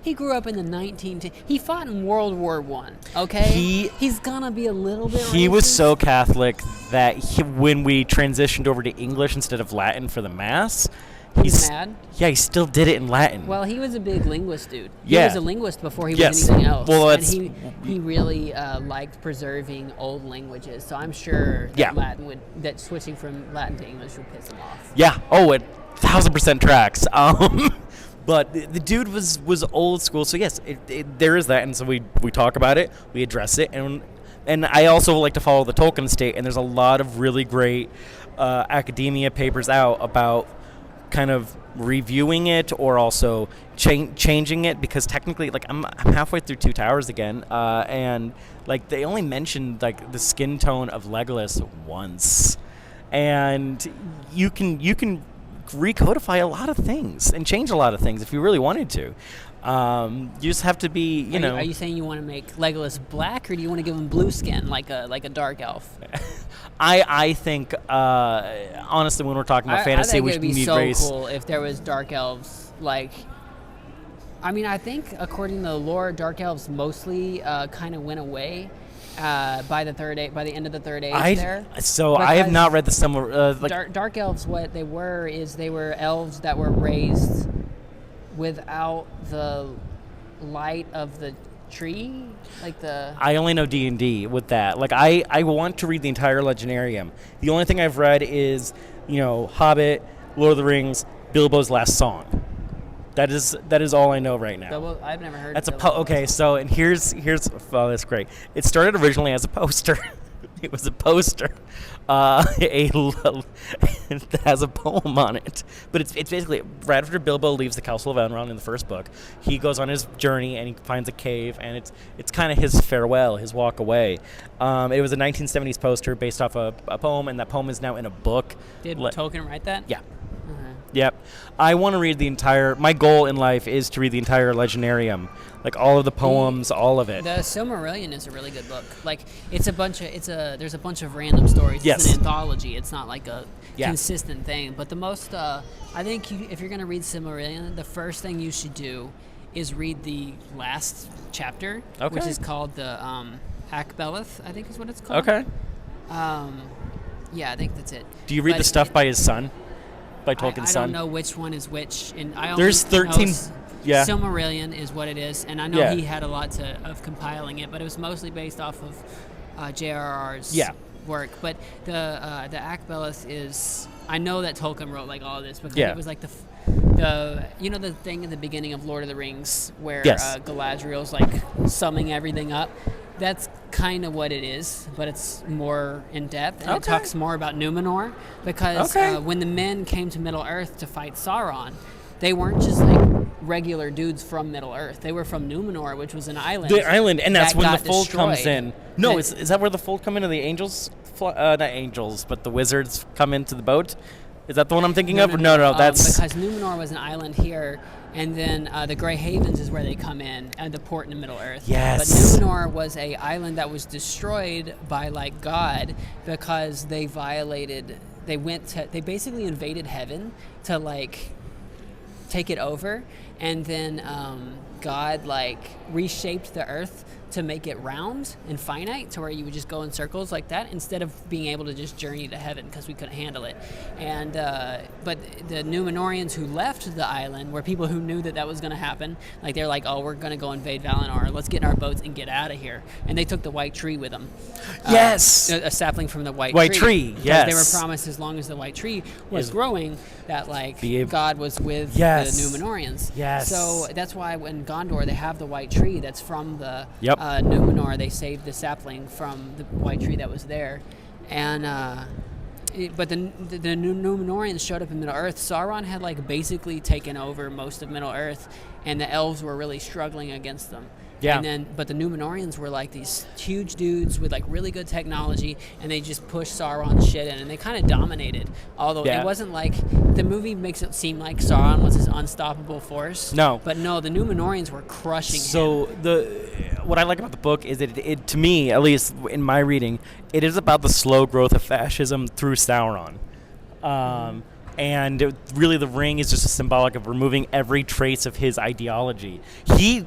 A: He grew up in the 1910s. He fought in World War One. Okay, he's gonna be a little bit.
B: He
A: racist.
B: Was so Catholic that when we transitioned over to English instead of Latin for the Mass,
A: he's mad.
B: Yeah, he still did it in Latin.
A: Well, he was a big linguist dude. He was a linguist before he was anything else.
B: Well,
A: and he really liked preserving old languages. So I'm sure that switching from Latin to English would piss him off.
B: Yeah. Oh, 1,000% tracks. But the dude was old school, so yes, there is that, and so we talk about it, we address it, and I also like to follow the Tolkien estate, and there's a lot of really great academia papers out about kind of reviewing it or also changing it, because technically, like, I'm halfway through Two Towers again, and like they only mentioned like the skin tone of Legolas once, and you can recodify a lot of things and change a lot of things if you really wanted to. You just have to be, you know.
A: Are you saying you want to make Legolas black, or do you want to give him blue skin like a dark elf?
B: I think honestly, when we're talking about fantasy, we need
A: so
B: race.
A: Cool if there was dark elves. Like, I mean, I think according to the lore, dark elves mostly kind of went away by the end of the third age.
B: So I have not read the similar.
A: Dark elves, what they were is they were elves that were raised without the light of the tree, like the.
B: I only know D&D with that. Like I want to read the entire Legendarium. The only thing I've read is, you know, Hobbit, Lord of the Rings, Bilbo's Last Song. That is all I know right now.
A: I've never heard.
B: That's
A: of
B: okay. So and here's oh, that's great. It started originally as a poster. It was a poster. It has a poem on it, but it's basically right after Bilbo leaves the Castle of Elrond in the first book. He goes on his journey and he finds a cave, and it's kind of his farewell, his walk away. It was a 1970s poster based off a poem, and that poem is now in a book.
A: Did Tolkien write that?
B: Yeah. Yep. I want to read the entire. My goal in life is to read the entire Legendarium, like all of the poems, all of it.
A: The Silmarillion is a really good book. Like there's a bunch of random stories.
B: Yes.
A: It's an anthology. It's not like a consistent thing. But the most, I think, if you're gonna read Silmarillion, the first thing you should do is read the last chapter, which is called the Akbelith, I think is what it's called.
B: Okay.
A: Yeah, I think that's it.
B: Do you read the stuff by his son? By Tolkien's son?
A: I don't know which one is which. And
B: there's 13. Yeah.
A: Silmarillion is what it is, and I know he had a lot of compiling it, but it was mostly based off of J.R.R.'s work. But the Akbelith is, I know that Tolkien wrote like all of this because it was like the you know the thing in the beginning of Lord of the Rings where Galadriel's like summing everything up. That's kind of what it is, but it's more in depth, and it talks more about Numenor because when the men came to Middle Earth to fight Sauron, they weren't just like regular dudes from Middle Earth. They were from Numenor, which was an island.
B: The island, and that's when the Fold
A: destroyed.
B: comes in. No, is that where the Fold come in, or the angels? Not angels, but the wizards come into the boat. Is that the one I'm thinking of? No, that's
A: because Numenor was an island here. And then the Grey Havens is where they come in, and the port in Middle Earth.
B: Yes.
A: But Numenor was a island that was destroyed by like God because they they basically invaded heaven to like take it over, and then God like reshaped the earth to make it round and finite to where you would just go in circles like that instead of being able to just journey to heaven because we couldn't handle it. And but the Numenorians who left the island were people who knew that was going to happen. Like they're like, oh, we're going to go invade Valinor. Let's get in our boats and get out of here. And they took the white tree with them.
B: Yes.
A: A sapling from the white
B: tree. Yes.
A: They were promised as long as the white tree was growing that like God was with the Numenorians.
B: Yes.
A: So that's why when Gondor they have the white tree that's from the Numenor, they saved the sapling from the white tree that was there, and but the Numenorians showed up in Middle Earth. Sauron had like basically taken over most of Middle Earth, and the elves were really struggling against them.
B: Yeah.
A: But the Numenorians were like these huge dudes with like really good technology, and they just pushed Sauron's shit in, and they kind of dominated. Although it wasn't like the movie makes it seem like Sauron was this unstoppable force.
B: No.
A: But no, the Numenorians were crushing him.
B: So what I like about the book is that it to me, at least in my reading, it is about the slow growth of fascism through Sauron. And really the ring is just a symbolic of removing every trace of his ideology. He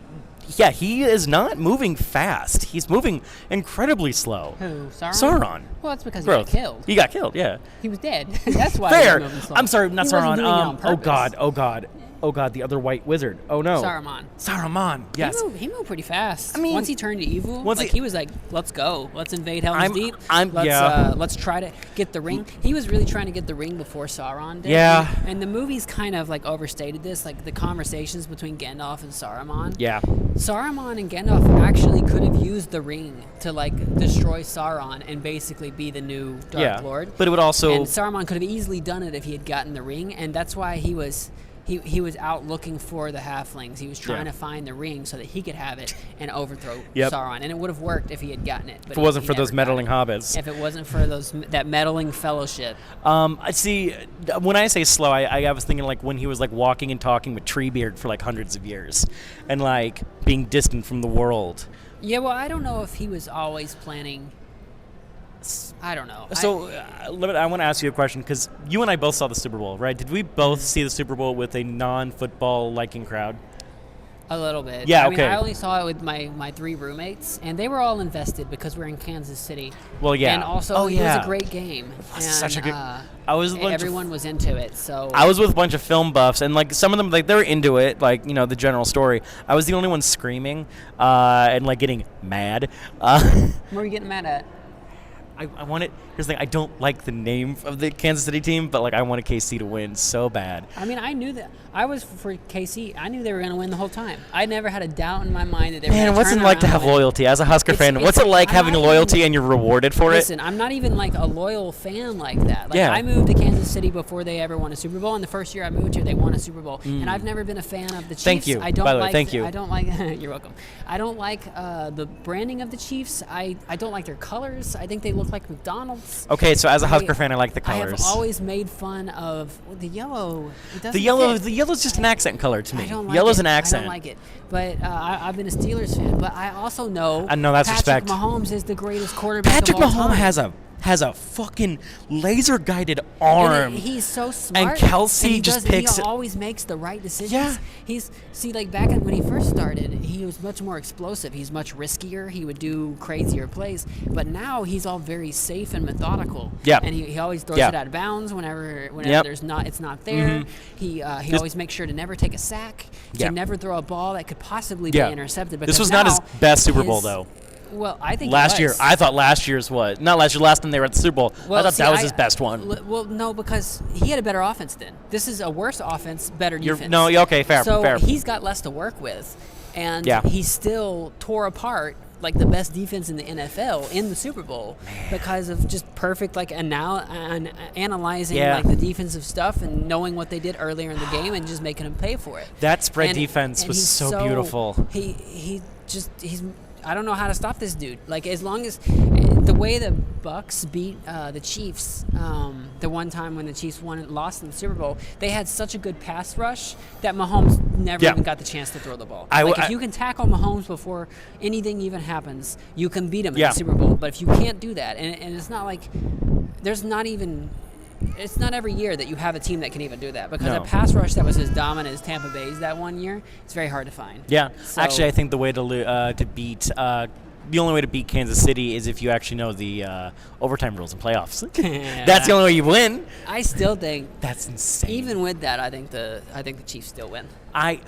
B: is not moving fast. He's moving incredibly slow.
A: Who?
B: Sauron.
A: Well, that's because he got killed.
B: He got killed, yeah.
A: He was dead. That's why
B: Fair.
A: he was moving slow.
B: I'm sorry, not
A: he
B: Sauron.
A: Wasn't doing it on purpose.
B: Oh God. Oh God, the other white wizard. Oh no. Saruman. Yes.
A: He moved pretty fast.
B: I mean,
A: once he turned to evil,
B: once
A: he was like, "Let's go. Let's invade Helm's Deep. Let's try to get the ring." He was really trying to get the ring before Sauron did.
B: Yeah.
A: And the movies kind of like overstated this, like the conversations between Gandalf and Saruman.
B: Yeah.
A: Saruman and Gandalf actually could have used the ring to like destroy Sauron and basically be the new Dark Lord.
B: But it would also.
A: And Saruman could have easily done it if he had gotten the ring, and that's why he was out looking for the halflings. He was trying to find the ring so that he could have it and overthrow Sauron. And it would have worked if he had gotten it. But
B: if it wasn't for those meddling hobbits.
A: If it wasn't for that meddling fellowship.
B: I see. When I say slow, I was thinking like when he was like walking and talking with Treebeard for like hundreds of years, and like being distant from the world.
A: Yeah, well, I don't know if he was always planning. I don't know.
B: So, I want to ask you a question because you and I both saw the Super Bowl, right? Did we both see the Super Bowl with a non-football liking crowd?
A: A little bit.
B: Yeah,
A: I mean,
B: okay.
A: I only saw it with my 3 roommates, and they were all invested because we're in Kansas City.
B: Well, yeah.
A: And also, it was a great game.
B: It was such a good.
A: Everyone was into it, so.
B: I was with a bunch of film buffs, and like some of them, like they were into it, like the general story. I was the only one screaming, and like getting mad.
A: What were you getting mad at?
B: I want it. Here's the thing. I don't like the name of the Kansas City team, but like I wanted KC to win so bad.
A: I mean, I knew that. I was for KC. I knew they were going to win the whole time. I never had a doubt in my mind that they were going to
B: Man, what's it like to have loyalty as a Husker fan? What's it like having loyalty and you're rewarded for it?
A: Listen, I'm not even like a loyal fan like that. Like,
B: Yeah.
A: I moved to Kansas City before they ever won a Super Bowl, and the first year I moved here, they won a Super Bowl. And I've never been a fan of the Chiefs.
B: Thank you.
A: I don't
B: By the way,
A: like,
B: thank you.
A: I don't like. You're welcome. I don't like the branding of the Chiefs. I don't like their colors. I think they look like McDonald's.
B: Okay, so as a Husker fan, I like the
A: I
B: colors.
A: have always made fun of the yellow. It doesn't
B: The yellow's
A: fit.
B: just an accent color to me.
A: I don't like
B: Yellow's
A: it.
B: an accent.
A: I don't like it. But I've been a Steelers fan. But I also know.
B: I know that's
A: Patrick
B: respect.
A: Mahomes is the greatest quarterback
B: Patrick
A: of all
B: Mahomes
A: time.
B: has a fucking laser guided arm.
A: He's so smart.
B: And Kelsey
A: he
B: just picks
A: He
B: it.
A: always makes the right decisions.
B: Yeah.
A: Like back when he first started, he was much more explosive. He's much riskier. He would do crazier plays. But now he's all very safe and methodical.
B: Yeah.
A: And he always throws
B: Yeah.
A: it out of bounds whenever
B: Yep.
A: it's not there. He always makes sure to never take a sack.
B: Yeah.
A: To never throw a ball that could possibly be intercepted.
B: This was not his best Super Bowl though.
A: Well, I think
B: Last
A: it
B: year,
A: was.
B: I thought last year's was not last year. Last time they were at the Super Bowl, I thought that was his best one.
A: Well, no, because he had a better offense then. This is a worse offense, better defense.
B: Okay, fair,
A: so
B: fair.
A: he's got less to work with, and
B: Yeah.
A: he still tore apart like the best defense in the NFL in the Super Bowl because of just perfect analyzing
B: Yeah.
A: like the defensive stuff and knowing what they did earlier in the game and just making them pay for it.
B: That spread defense
A: and
B: was
A: he's
B: so beautiful.
A: He's I don't know how to stop this dude. Like, as long as the way the Bucks beat the Chiefs, the one time when the Chiefs lost in the Super Bowl, they had such a good pass rush that Mahomes never even got the chance to throw the ball. If you can tackle Mahomes before anything even happens, you can beat him in the Super Bowl. But if you can't do that, and it's not like it's not every year that you have a team that can even do that, because a pass rush that was as dominant as Tampa Bay's that one year, it's very hard to find.
B: Yeah,
A: So,
B: actually, I think the way to beat the only way to beat Kansas City is if you actually know the overtime rules in playoffs. That's the only way you win.
A: I still think
B: that's insane.
A: Even with that, I think the Chiefs still win.
B: I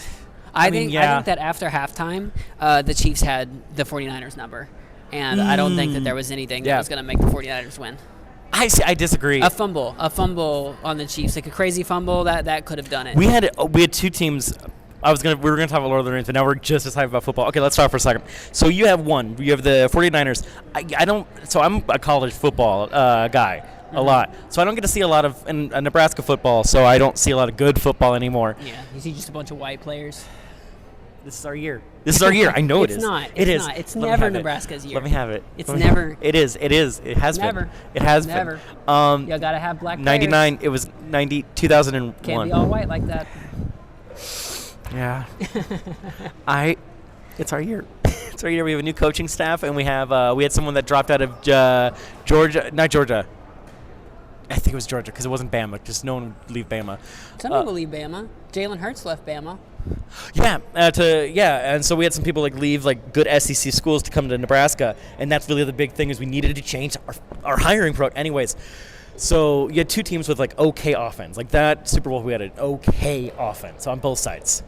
A: think that after halftime, the Chiefs had the 49ers number, and I don't think that there was anything that was going to make the 49ers win.
B: I disagree.
A: A fumble on the Chiefs, like a crazy fumble that could have done it.
B: We had two teams. We were gonna talk about Lord of the Rings, but now we're just as hyped about football. Okay, let's talk for a second. So you have the 49ers. I'm a college football guy a lot. So I don't get to see a lot of Nebraska football. So I don't see a lot of good football anymore.
A: Yeah, you see just a bunch of white players.
B: This is our year. I know it is.
A: It's not.
B: It is.
A: It's never Nebraska's year.
B: Let me have it.
A: It's never.
B: It is. It is. It has
A: never.
B: been. It has
A: never.
B: been.
A: You gotta have black players.
B: 99. It was 2001.
A: Can't be all white like that.
B: Yeah. It's our year. It's our year. We have a new coaching staff, and we had someone that dropped out of Georgia. Not Georgia. I think it was Georgia because it wasn't Bama. Just no one would leave Bama.
A: Some people leave Bama. Jalen Hurts left Bama.
B: Yeah, and so we had some people leave good SEC schools to come to Nebraska, and that's really the big thing is we needed to change our hiring program. Anyways, So you had two teams with like okay offense. Like that Super Bowl, we had an okay offense on both sides.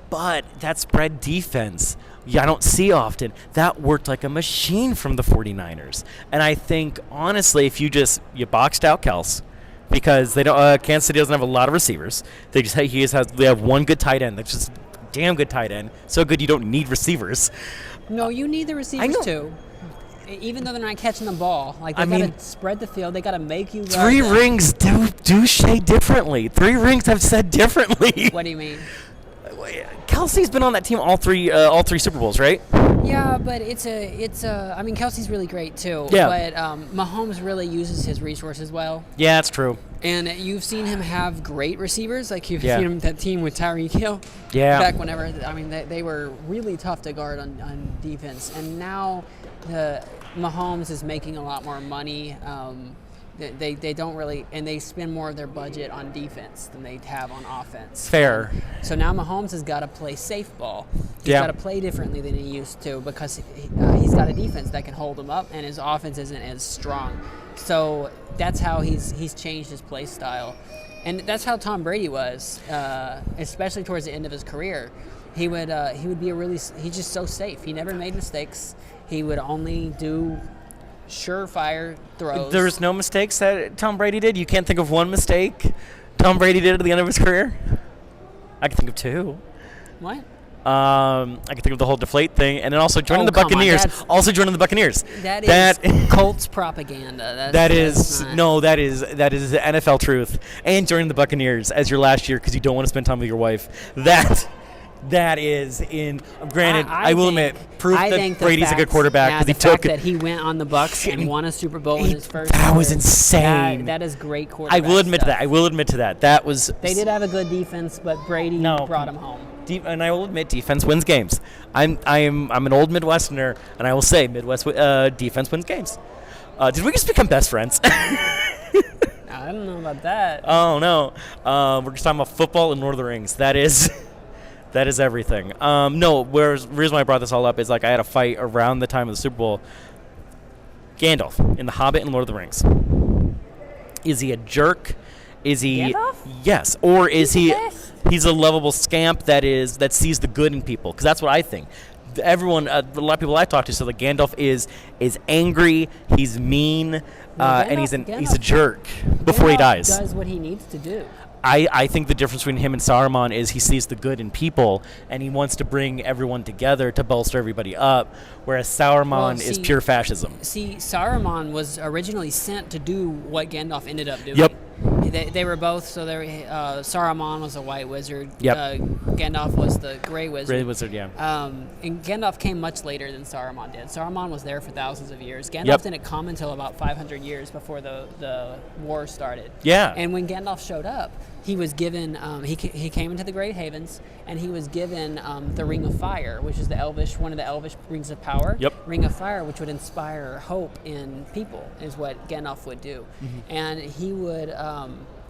B: But that spread defense, I don't see often. That worked like a machine from the 49ers. And I think, honestly, if you boxed out Kels, because they don't, Kansas City doesn't have a lot of receivers. They have one good tight end. That's just a damn good tight end. So good you don't need receivers.
A: No, you need the receivers too. Even though they're not catching the ball, like they gotta spread the field, they gotta make you.
B: Three rings do say differently. Three rings have said differently.
A: What do you mean?
B: Kelsey's been on that team all three Super Bowls, right?
A: Yeah, but it's I mean, Kelsey's really great too.
B: Yeah.
A: But Mahomes really uses his resources well.
B: Yeah, that's true.
A: And you've seen him have great receivers. Like you've seen him that team with Tyreek Hill.
B: Yeah.
A: Back whenever, I mean, they were really tough to guard on defense. And now Mahomes is making a lot more money. They don't really, and they spend more of their budget on defense than they have on offense.
B: Fair.
A: So now Mahomes has got to play safe ball. He's got to play differently than he used to because he's got a defense that can hold him up, and his offense isn't as strong. So that's how he's changed his play style, and that's how Tom Brady was, especially towards the end of his career. He would be he's just so safe. He never made mistakes. He would only do surefire throws.
B: There was no mistakes that Tom Brady did? You can't think of one mistake Tom Brady did at the end of his career? I can think of two.
A: What?
B: I can think of the whole deflate thing, and then also joining the Buccaneers.
A: That is Colts propaganda.
B: That is NFL truth. And joining the Buccaneers as your last year because you don't want to spend time with your wife. That is in. Granted, I will admit, proof that Brady's a good quarterback because he took
A: that he went on the Bucs and won a Super Bowl in his first.
B: That was insane.
A: That is great quarterback.
B: I will admit to that. I will admit to that. That was.
A: They did have a good defense, but Brady brought him home.
B: And I will admit, defense wins games. I'm an old Midwesterner, and I will say Midwest defense wins games. Did we just become best friends?
A: I don't know about that.
B: Oh no, we're just talking about football and Lord of the Rings. That is everything. No, the reason why I brought this all up is like I had a fight around the time of the Super Bowl. Gandalf in The Hobbit and Lord of the Rings. Is he a jerk? Is he?
A: Gandalf?
B: Yes, or is he? He's a lovable scamp that sees the good in people. Because that's what I think. Everyone, a lot of people I talk to, so that Gandalf is angry. He's mean, and he's a jerk before he dies.
A: Does what he needs to do.
B: I think the difference between him and Saruman is he sees the good in people, and he wants to bring everyone together to bolster everybody up, whereas Saruman is pure fascism.
A: See, Saruman was originally sent to do what Gandalf ended up doing.
B: Yep.
A: They were both, so Saruman was a white wizard.
B: Yep.
A: Gandalf was the gray wizard.
B: Gray wizard, yeah.
A: And Gandalf came much later than Saruman did. Saruman was there for thousands of years. Gandalf didn't come until about 500 years before the war started.
B: Yeah.
A: And when Gandalf showed up, he was given, he came into the Great Havens, and he was given the Ring of Fire, which is one of the Elvish rings of power.
B: Yep.
A: Ring of Fire, which would inspire hope in people, is what Gandalf would do. Mm-hmm. And he would,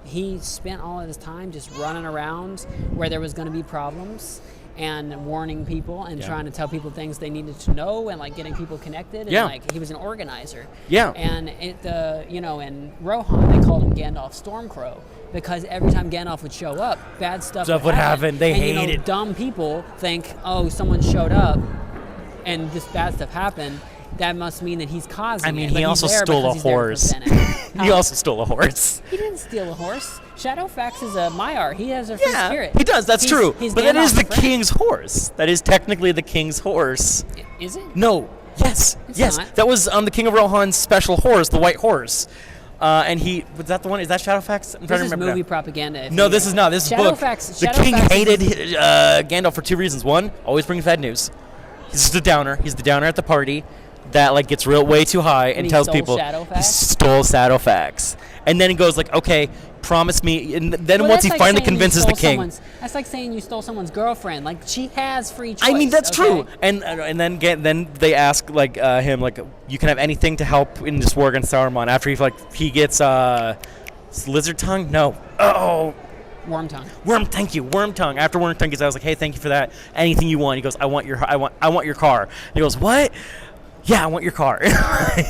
A: he spent all of his time just running around where there was going to be problems and warning people and trying to tell people things they needed to know and like getting people connected. And like he was an organizer.
B: Yeah.
A: And in Rohan they called him Gandalf Stormcrow because every time Gandalf would show up, bad stuff would happen.
B: They hated.
A: Dumb people think, oh, someone showed up and this bad stuff happened. That must mean that he's causing it.
B: I mean, he also stole a horse. He also stole a horse.
A: He didn't steal a horse. Shadowfax is a Maiar. He has a free spirit.
B: He does. That's true. But that is the king's horse. That is technically the king's horse.
A: Is it?
B: No. Yes. Yes.
A: Not.
B: That was the King of Rohan's special horse, the white horse. And was that the one? Is that Shadowfax? I'm trying to remember.
A: This is movie propaganda.
B: No, this is not. This is book. The king hated Gandalf for two reasons. One, always brings bad news. He's just a downer. He's the downer at the party that like gets way too high and tells people he stole Shadowfax. And then he goes like, okay, promise me. And then once he finally convinces the king.
A: That's like saying you stole someone's girlfriend. Like she has free choice.
B: I mean, that's true. And then they ask like him like, you can have anything to help in this war against Saruman. After he gets lizard tongue. No. Oh.
A: Worm tongue.
B: Thank you. Worm tongue. After worm tongue, I was like, hey, thank you for that. Anything you want. He goes, I want your car. And he goes, what? Yeah, I want your car.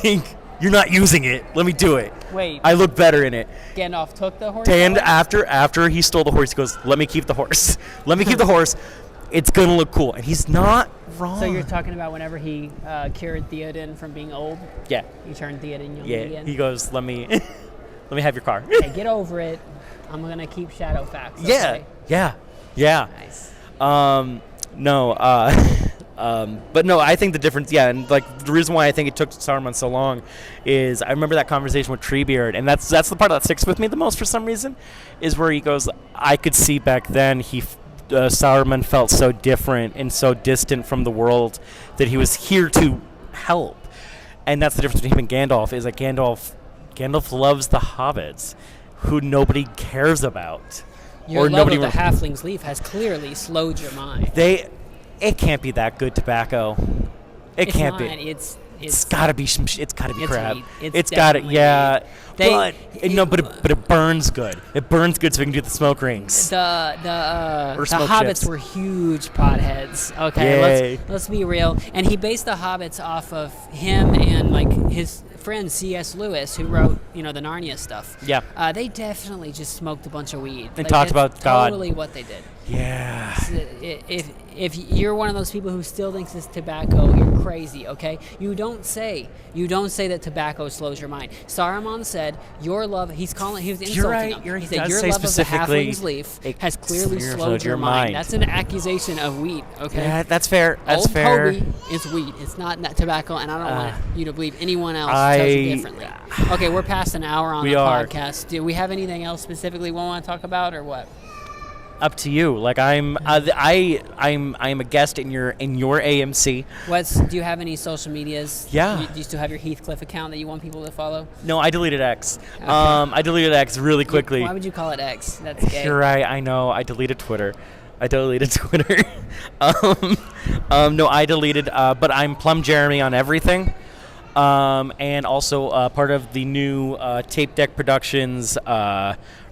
B: You're not using it. Let me do it.
A: Wait.
B: I look better in it.
A: Gandalf took the horse.
B: And
A: away?
B: after he stole the horse, he goes, "Let me keep the horse. Let me keep the horse. It's gonna look cool." And he's not wrong.
A: So you're talking about whenever he cured Theoden from being old?
B: Yeah.
A: He turned Theoden young
B: Yeah.
A: again?
B: He goes, "Let me, let me have your car."
A: Hey, get over it. I'm going to keep Shadowfax. Okay?
B: Yeah.
A: Nice.
B: No. But no, I think the difference, and like the reason why I think it took Saruman so long is I remember that conversation with Treebeard, and that's the part that sticks with me the most for some reason, is where he goes, I could see back then Saruman felt so different and so distant from the world that he was here to help, and that's the difference between him and Gandalf. Is that Gandalf loves the hobbits, who nobody cares about.
A: Your love of the halfling's leaf has clearly slowed your mind.
B: It can't be that good tobacco.
A: It's
B: can't
A: not.
B: be.
A: It's
B: gotta be it's gotta be crap.
A: Weed.
B: It's gotta, yeah.
A: Weed.
B: But it burns good. It burns good, so we can do the smoke rings.
A: The
B: smoke
A: hobbits
B: chips.
A: were huge potheads. Okay,
B: Yay.
A: let's be real. And he based the hobbits off of him and like his friend C.S. Lewis, who wrote the Narnia stuff.
B: Yeah.
A: They definitely just smoked a bunch of weed.
B: And talked about God.
A: Totally what they did.
B: Yeah.
A: If you're one of those people who still thinks it's tobacco, you're crazy, okay? You don't say that tobacco slows your mind. Saruman said your love. He was insulting him. He said your love of the halfling's leaf has clearly slowed your mind. That's an accusation of wheat, okay?
B: Yeah, that's fair. That's
A: Old
B: fair.
A: Toby is wheat. It's not tobacco, and I don't want you to believe anyone else tells you differently. Okay, we're past an hour on the podcast. Do we have anything else specifically we want to talk about, or what?
B: Up to you. Like I'm a guest in your AMC.
A: Do you have any social medias?
B: Yeah.
A: Do you still have your Heathcliff account that you want people to follow?
B: No, I deleted X.
A: Okay.
B: I deleted X really quickly.
A: Why would you call it X? That's gay.
B: You're right. I know. I deleted Twitter. No, I deleted. But I'm Plumb Jeremy on everything. And also part of the new Tape Deck Productions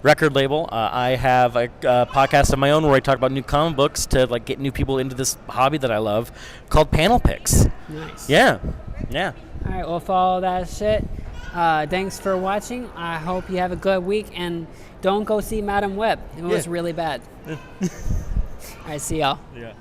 B: record label. I have a podcast of my own where I talk about new comic books to like get new people into this hobby that I love, called Panel Picks.
A: Nice.
B: Yeah.
A: All right, we'll follow that shit. Thanks for watching. I hope you have a good week, and don't go see Madam Web. It was really bad. All right, see y'all.
B: Yeah.